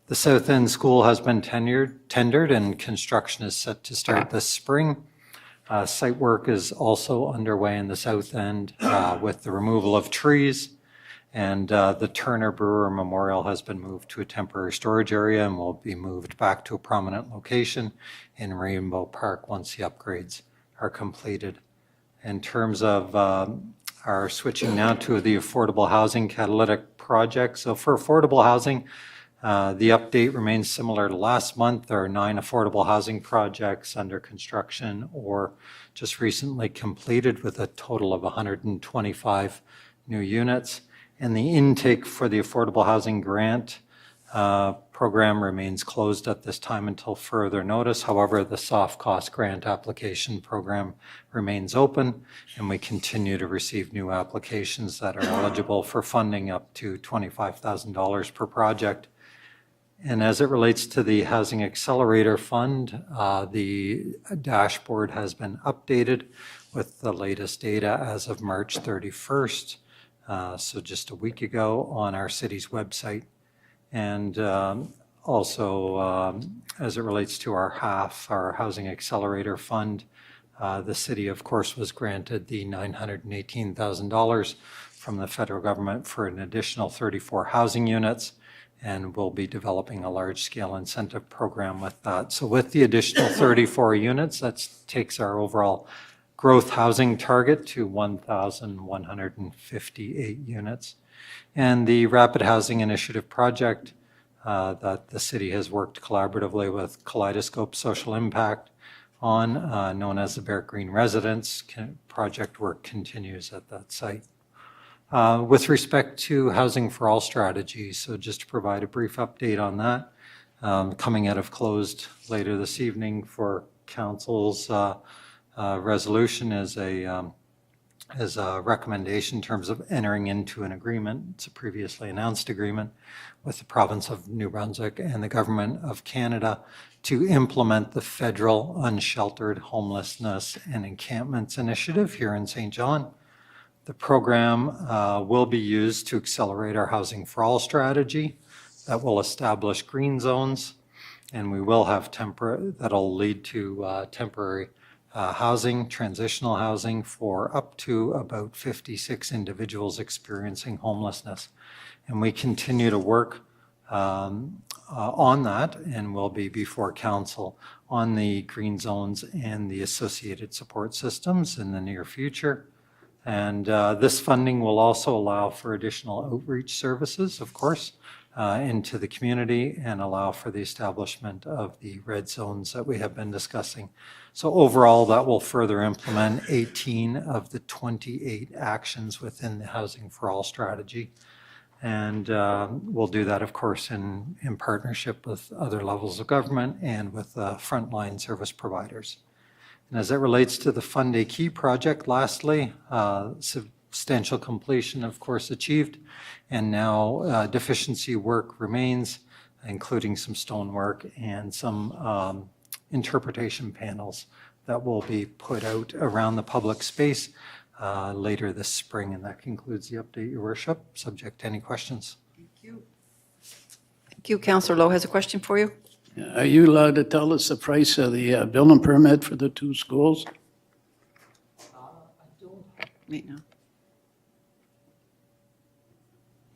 The South End School has been tendered and construction is set to start this spring. Site work is also underway in the South End with the removal of trees. And the Turner Brewer Memorial has been moved to a temporary storage area and will be moved back to a prominent location in Rainbow Park once the upgrades are completed. In terms of our switching now to the affordable housing catalytic project. So for affordable housing, the update remains similar to last month. There are 9 affordable housing projects under construction or just recently completed with a total of 125 new units. And the intake for the affordable housing grant program remains closed at this time until further notice. However, the soft cost grant application program remains open, and we continue to receive new applications that are eligible for funding up to $25,000 per project. And as it relates to the Housing Accelerator Fund, the dashboard has been updated with the latest data as of March 31st, so just a week ago, on our city's website. And also, as it relates to our Housing Accelerator Fund, the city, of course, was granted the $918,000 from the federal government for an additional 34 housing units, and we'll be developing a large-scale incentive program with that. So with the additional 34 units, that takes our overall growth housing target to 1,158 units. And the Rapid Housing Initiative project that the city has worked collaboratively with Kaleidoscope Social Impact on, known as the Barrett Green Residence, project work continues at that site. With respect to Housing for All strategy, so just to provide a brief update on that, coming out of closed later this evening for council's resolution is a recommendation in terms of entering into an agreement. It's a previously announced agreement with the province of New Brunswick and the government of Canada to implement the federal Unsheltered Homelessness and Encampments Initiative here in St. John. The program will be used to accelerate our Housing for All strategy that will establish green zones, and we will have that'll lead to temporary housing, transitional housing for up to about 56 individuals experiencing homelessness. And we continue to work on that, and will be before council on the green zones and the associated support systems in the near future. And this funding will also allow for additional outreach services, of course, into the community, and allow for the establishment of the red zones that we have been discussing. So overall, that will further implement 18 of the 28 actions within the Housing for All strategy. And we'll do that, of course, in partnership with other levels of government and with frontline service providers. And as it relates to the Fund a Key project, lastly, substantial completion, of course, achieved, and now deficiency work remains, including some stonework and some interpretation panels that will be put out around the public space later this spring. And that concludes the update, Your Worship, subject to any questions. Thank you. Thank you. Councillor Lowe has a question for you. Are you allowed to tell us the price of the building permit for the two schools? Wait, no.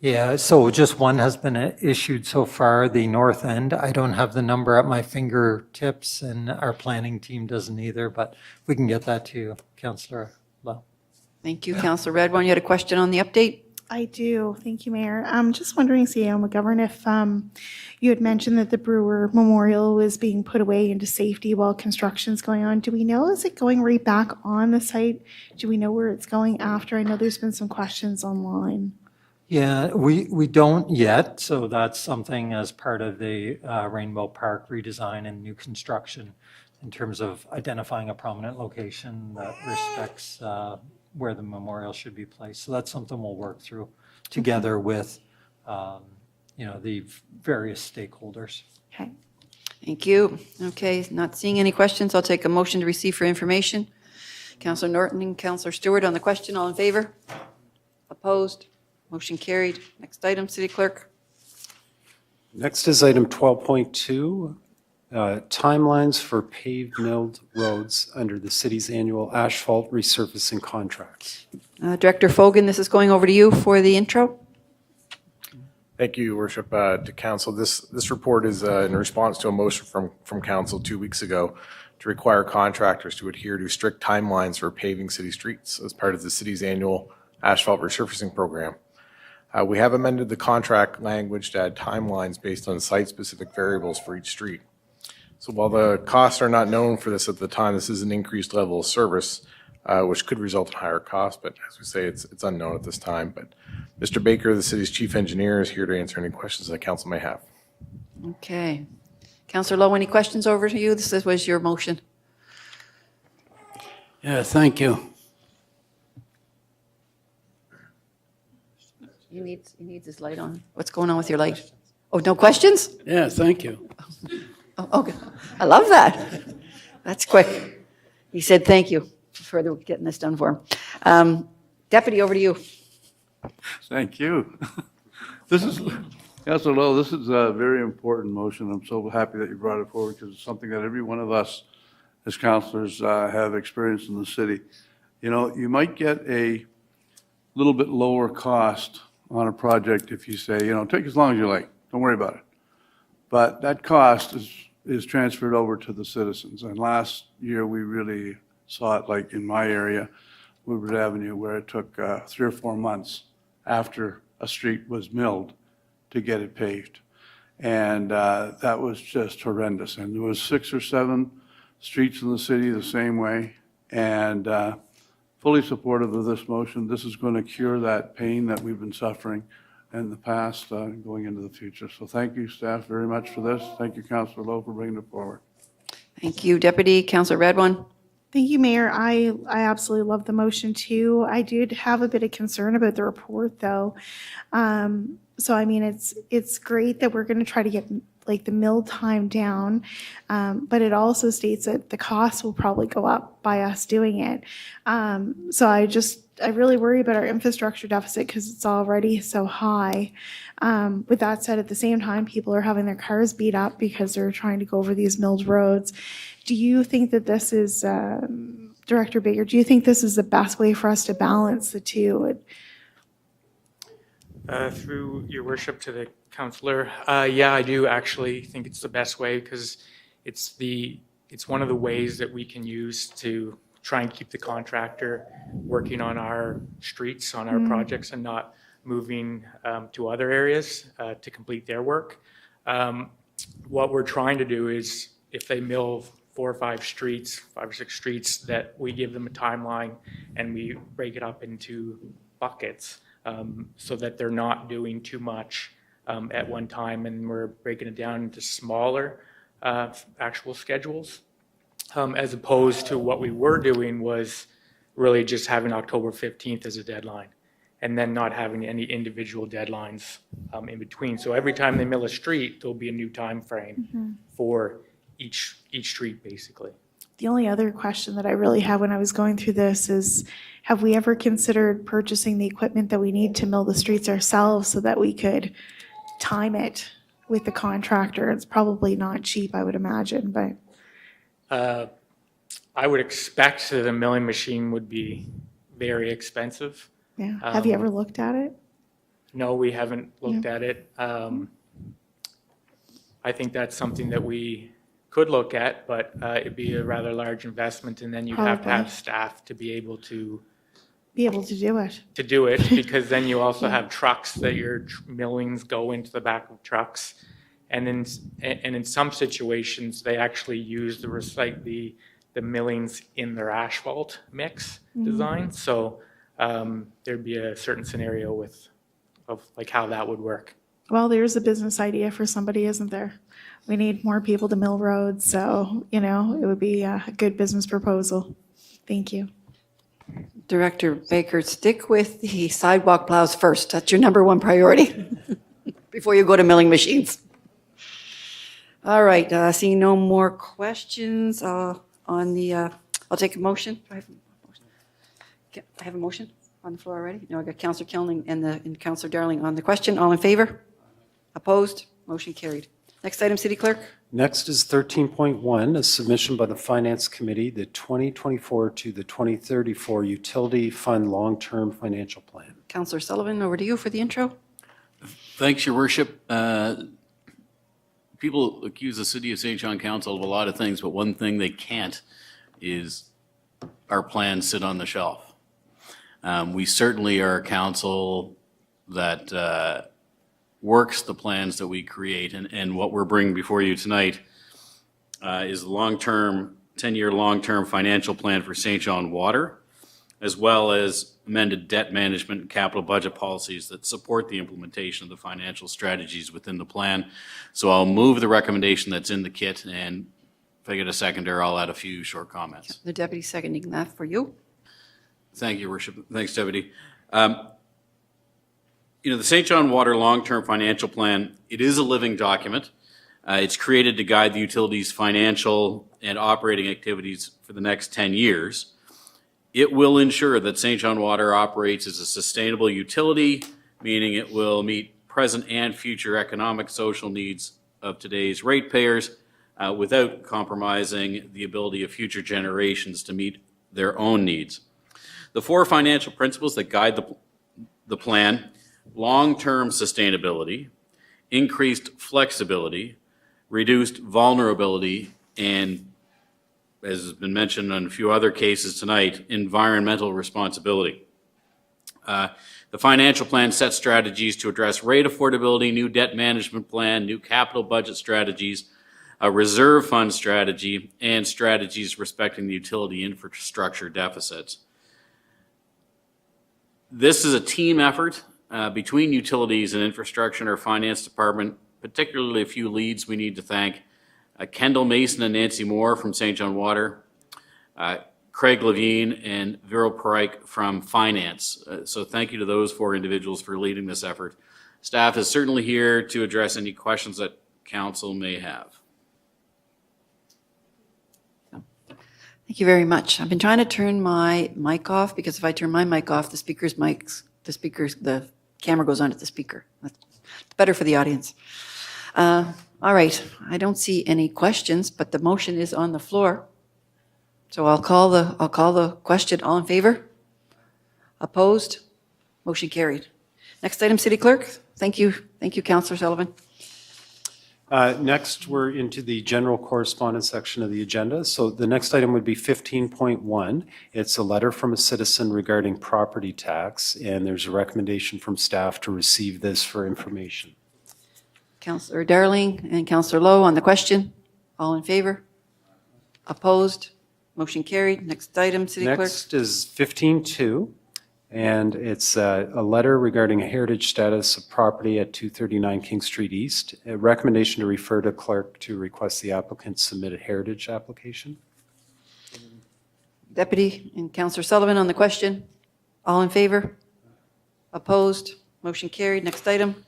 Yeah, so just one has been issued so far, the north end. I don't have the number at my fingertips, and our planning team doesn't either, but we can get that to you, Councillor Lowe. Thank you. Councillor Redwan, you had a question on the update? I do. Thank you, Mayor. I'm just wondering, CEO McGovern, if you had mentioned that the Brewer Memorial was being put away into safety while construction's going on. Do we know, is it going right back on the site? Do we know where it's going after? I know there's been some questions online. Yeah, we don't yet, so that's something as part of the Rainbow Park redesign and new construction in terms of identifying a prominent location that respects where the memorial should be placed. So that's something we'll work through together with, the various stakeholders. Okay. Thank you. Okay, not seeing any questions, I'll take a motion to receive for information. Councillor Norton and Councillor Stewart on the question. All in favor? Opposed? Motion carried. Next item, City Clerk. Next is item 12.2, timelines for paved milled roads under the city's annual asphalt resurfacing contracts. Director Fogan, this is going over to you for the intro. Thank you, Your Worship. To Council, this report is in response to a motion from Council 2 weeks ago to require contractors to adhere to strict timelines for paving city streets as part of the city's annual asphalt resurfacing program. We have amended the contract language to add timelines based on site-specific variables for each street. So while the costs are not known for this at the time, this is an increased level of service, which could result in higher costs, but as we say, it's unknown at this time. But Mr. Baker, the city's chief engineer, is here to answer any questions that council may have. Okay. Councillor Lowe, any questions over to you? This was your motion. Yeah, thank you. He needs his light on. What's going on with your light? Oh, no questions? Yeah, thank you. Oh, okay. I love that. That's quick. He said thank you for getting this done for him. Deputy, over to you. Thank you. This is, Councilor Lowe, this is a very important motion. I'm so happy that you brought it forward because it's something that every one of us as councilors have experienced in the city. You know, you might get a little bit lower cost on a project if you say, you know, take as long as you like, don't worry about it. But that cost is transferred over to the citizens. And last year, we really saw it, like in my area, Woodward Avenue, where it took 3 or 4 months after a street was milled to get it paved. And that was just horrendous. And there was 6 or 7 streets in the city the same way. And fully supportive of this motion. This is going to cure that pain that we've been suffering in the past going into the future. So thank you, staff, very much for this. Thank you, Councilor Lowe, for bringing it forward. Thank you, Deputy. Councillor Redwan. Thank you, Mayor. I absolutely love the motion too. I did have a bit of concern about the report though. So I mean, it's great that we're going to try to get like the mill time down, but it also states that the cost will probably go up by us doing it. So I really worry about our infrastructure deficit because it's already so high. With that said, at the same time, people are having their cars beat up because they're trying to go over these milled roads. Do you think that this is, Director Baker, do you think this is the best way for us to balance the two? Through your worship to the councillor, yeah, I do actually think it's the best way because it's one of the ways that we can use to try and keep the contractor working on our streets, on our projects, and not moving to other areas to complete their work. What we're trying to do is if they mill 4 or 5 streets, 5 or 6 streets, that we give them a timeline and we break it up into buckets. So that they're not doing too much at one time, and we're breaking it down into smaller actual schedules, as opposed to what we were doing was really just having October 15th as a deadline, and then not having any individual deadlines in between. So every time they mill a street, there'll be a new time frame for each street, basically. The only other question that I really had when I was going through this is, have we ever considered purchasing the equipment that we need to mill the streets ourselves so that we could time it with the contractor? It's probably not cheap, I would imagine, but. I would expect that a milling machine would be very expensive. Yeah. Have you ever looked at it? No, we haven't looked at it. I think that's something that we could look at, but it'd be a rather large investment, and then you'd have to have staff to be able to do it. To do it, because then you also have trucks that your millings go into the back of trucks, and in some situations they actually use the millings in their asphalt mix design. So there'd be a certain scenario of like how that would work. Well, there's a business idea for somebody, isn't there? We need more people to mill roads, so, you know, it would be a good business proposal. Thank you. Director Baker, stick with the sidewalk plows first. That's your number 1 priority before you go to milling machines. All right, seeing no more questions on the, I'll take a motion. Do I have a motion? I have a motion on the floor already? No, I got Councillor Killing and Councillor Darling on the question. All in favor? Opposed? Motion carried. Next item, City Clerk. Next is 13.1, a submission by the Finance Committee, the 2024 to the 2034 Utility Fund Long-Term Financial Plan. Councillor Sullivan, over to you for the intro. Thanks, Your Worship. People accuse the City of St. John Council of a lot of things, but one thing they can't is our plans sit on the shelf. We certainly are a council that works the plans that we create, and what we're bringing before you tonight is the long-term, 10-year long-term financial plan for St. John Water. as well as amended debt management and capital budget policies that support the implementation of the financial strategies within the plan. So I'll move the recommendation that's in the kit, and if I get a seconder, I'll add a few short comments. The deputy seconding that for you. Thank you, Worship. Thanks, Deputy. The St. John Water Long-Term Financial Plan, it is a living document. It's created to guide the utility's financial and operating activities for the next 10 years. It will ensure that St. John Water operates as a sustainable utility, meaning it will meet present and future economic, social needs of today's ratepayers without compromising the ability of future generations to meet their own needs. The 4 financial principles that guide the plan: long-term sustainability, increased flexibility, reduced vulnerability, and, as has been mentioned on a few other cases tonight, environmental responsibility. The financial plan sets strategies to address rate affordability, new debt management plan, new capital budget strategies, a reserve fund strategy, and strategies respecting the utility infrastructure deficits. This is a team effort between utilities and infrastructure and our finance department, particularly a few leads we need to thank. Kendall Mason and Nancy Moore from St. John Water, Craig Levine and Vero Parike from Finance. So thank you to those 4 individuals for leading this effort. Staff is certainly here to address any questions that council may have. Thank you very much. I've been trying to turn my mic off because if I turn my mic off, the camera goes on at the speaker. That's better for the audience. All right, I don't see any questions, but the motion is on the floor. So I'll call the question. All in favor? Opposed? Motion carried. Next item, City Clerk. Thank you, Councillor Sullivan. Next, we're into the general correspondence section of the agenda. So the next item would be 15.1. It's a letter from a citizen regarding property tax, and there's a recommendation from staff to receive this for information. Councillor Darling and Councillor Lowe on the question. All in favor? Opposed? Motion carried. Next item, City Clerk. Next is 15.2, and it's a letter regarding a heritage status of property at 239 King Street East. A recommendation to refer to clerk to request the applicant submit a heritage application. Deputy and Councillor Sullivan on the question. All in favor? Opposed? Motion carried. Next item.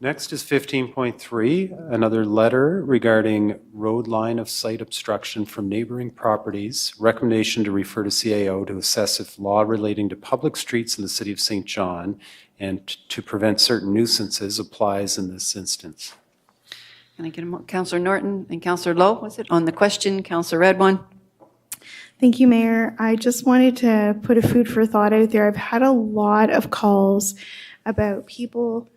Next is 15.3, another letter regarding road line of sight obstruction from neighboring properties. Recommendation to refer to CAO to assess if law relating to public streets in the city of St. John and to prevent certain nuisances applies in this instance. Can I get Councillor Norton and Councillor Lowe? Was it on the question? Councillor Redwan. Thank you, Mayor. I just wanted to put a food for thought out there. I've had a lot of calls about people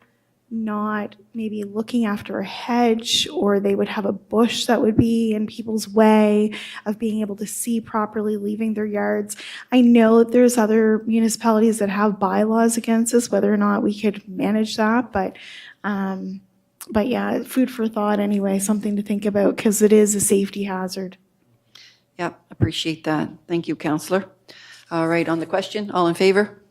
not maybe looking after a hedge, or they would have a bush that would be in people's way of being able to see properly leaving their yards. I know there's other municipalities that have bylaws against this, whether or not we could manage that, but yeah, food for thought anyway, something to think about because it is a safety hazard. Yep, appreciate that. Thank you, Councillor. All right, on the question, all in favor?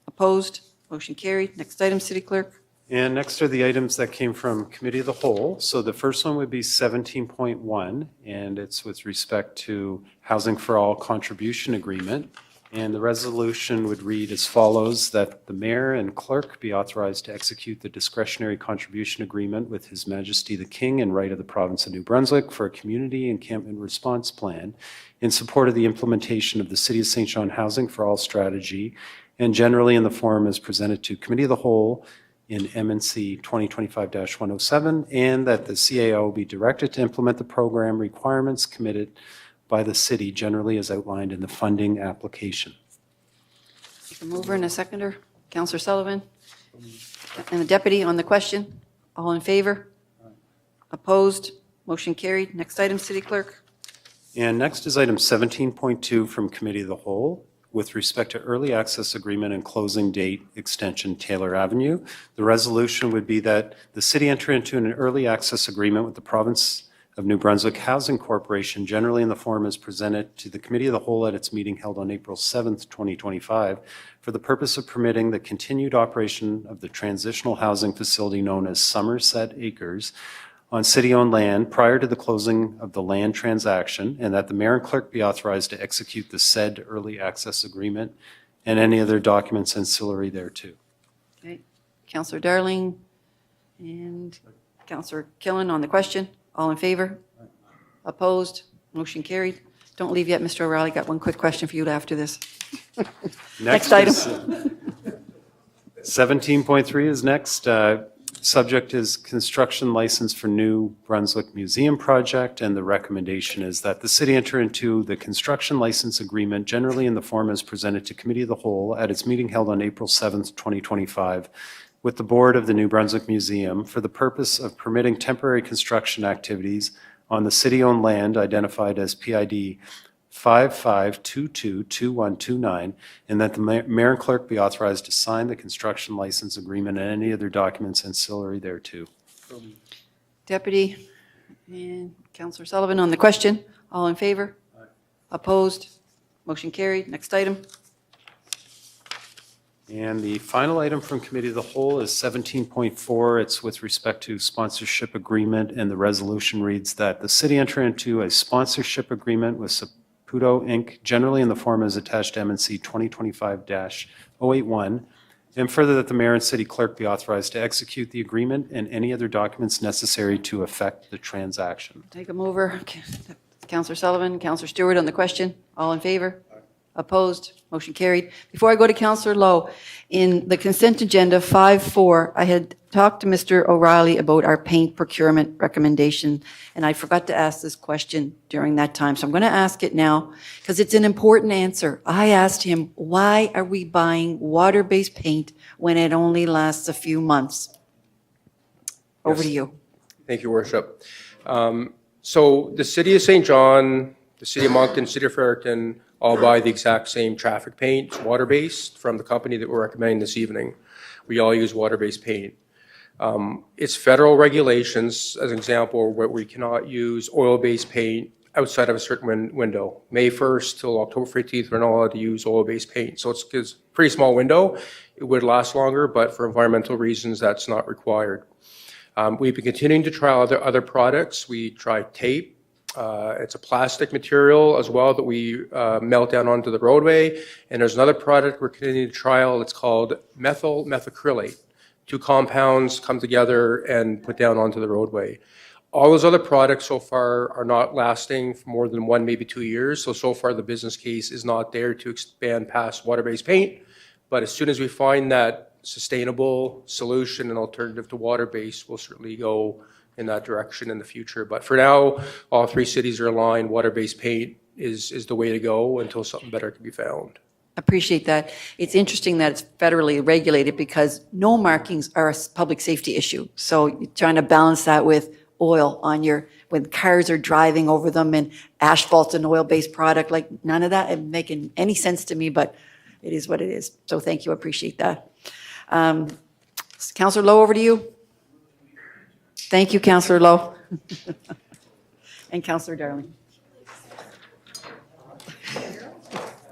Opposed? Motion carried. Next item, City Clerk. And next are the items that came from Committee of the Whole. So the first one would be 17.1, and it's with respect to Housing for All Contribution Agreement. And the resolution would read as follows, that the Mayor and Clerk be authorized to execute the discretionary contribution agreement with His Majesty the King and right of the Province of New Brunswick for a community encampment response plan in support of the implementation of the City of St. John Housing for All strategy, and generally in the form as presented to Committee of the Whole in MNC 2025-107, and that the CAO be directed to implement the program requirements committed by the city generally as outlined in the funding application. A mover and a seconder. Councillor Sullivan. And the deputy on the question. All in favor? Opposed? Motion carried. Next item, City Clerk. And next is item 17.2 from Committee of the Whole with respect to early access agreement and closing date extension Taylor Avenue. The resolution would be that the city enter into an early access agreement with the province of New Brunswick Housing Corporation, generally in the form as presented to the Committee of the Whole at its meeting held on April 7th, 2025, for the purpose of permitting the continued operation of the transitional housing facility known as Somerset Acres on city-owned land prior to the closing of the land transaction, and that the mayor and clerk be authorized to execute the said early access agreement and any other documents ancillary thereto. Okay. Councillor Darling and Councillor Killen on the question. All in favor? Opposed? Motion carried. Don't leave yet, Mr. O'Reilly. Got one quick question for you after this. Next item. 17.3 is next. Subject is construction license for New Brunswick Museum project, and the recommendation is that the city enter into the construction license agreement generally in the form as presented to Committee of the Whole at its meeting held on April 7th, 2025, with the Board of the New Brunswick Museum for the purpose of permitting temporary construction activities on the city-owned land identified as PID 55222129, and that the mayor and clerk be authorized to sign the construction license agreement and any other documents ancillary thereto. Deputy and Councillor Sullivan on the question. All in favor? Opposed? Motion carried. Next item. And the final item from Committee of the Whole is 17.4. It's with respect to sponsorship agreement, and the resolution reads that the city enter into a sponsorship agreement with Saputo Inc., generally in the form as attached to MNC 2025-081, and further that the mayor and city clerk be authorized to execute the agreement and any other documents necessary to effect the transaction. Take a mover. Councillor Sullivan, Councillor Stewart on the question. All in favor? Opposed? Motion carried. Before I go to Councillor Lowe, in the consent agenda 5.4, I had talked to Mr. O'Reilly about our paint procurement recommendation, and I forgot to ask this question during that time. So I'm going to ask it now because it's an important answer. I asked him, why are we buying water-based paint when it only lasts a few months? Over to you. Thank you, Worship. So the City of St. John, the City of Moncton, City of Fredericton, all buy the exact same traffic paint. It's water-based from the company that we're recommending this evening. We all use water-based paint. It's federal regulations, as an example, where we cannot use oil-based paint outside of a certain window. May 1st till October 15th, we're not allowed to use oil-based paint. So it's a pretty small window. It would last longer, but for environmental reasons, that's not required. We've been continuing to trial other products. We tried tape. It's a plastic material as well that we melt down onto the roadway. And there's another product we're continuing to trial. It's called methacrylate. Two compounds come together and put down onto the roadway. All those other products so far are not lasting for more than 1, maybe 2 years. So far the business case is not there to expand past water-based paint. But as soon as we find that sustainable solution and alternative to water-based, we'll certainly go in that direction in the future. But for now, all 3 cities are aligned. Water-based paint is the way to go until something better can be found. Appreciate that. It's interesting that it's federally regulated because no markings are a public safety issue. So you're trying to balance that with oil on when cars are driving over them, and asphalt's an oil-based product, like none of that isn't making any sense to me, but it is what it is. So thank you. I appreciate that. Councillor Lowe, over to you. Thank you, Councillor Lowe. And Councillor Darling.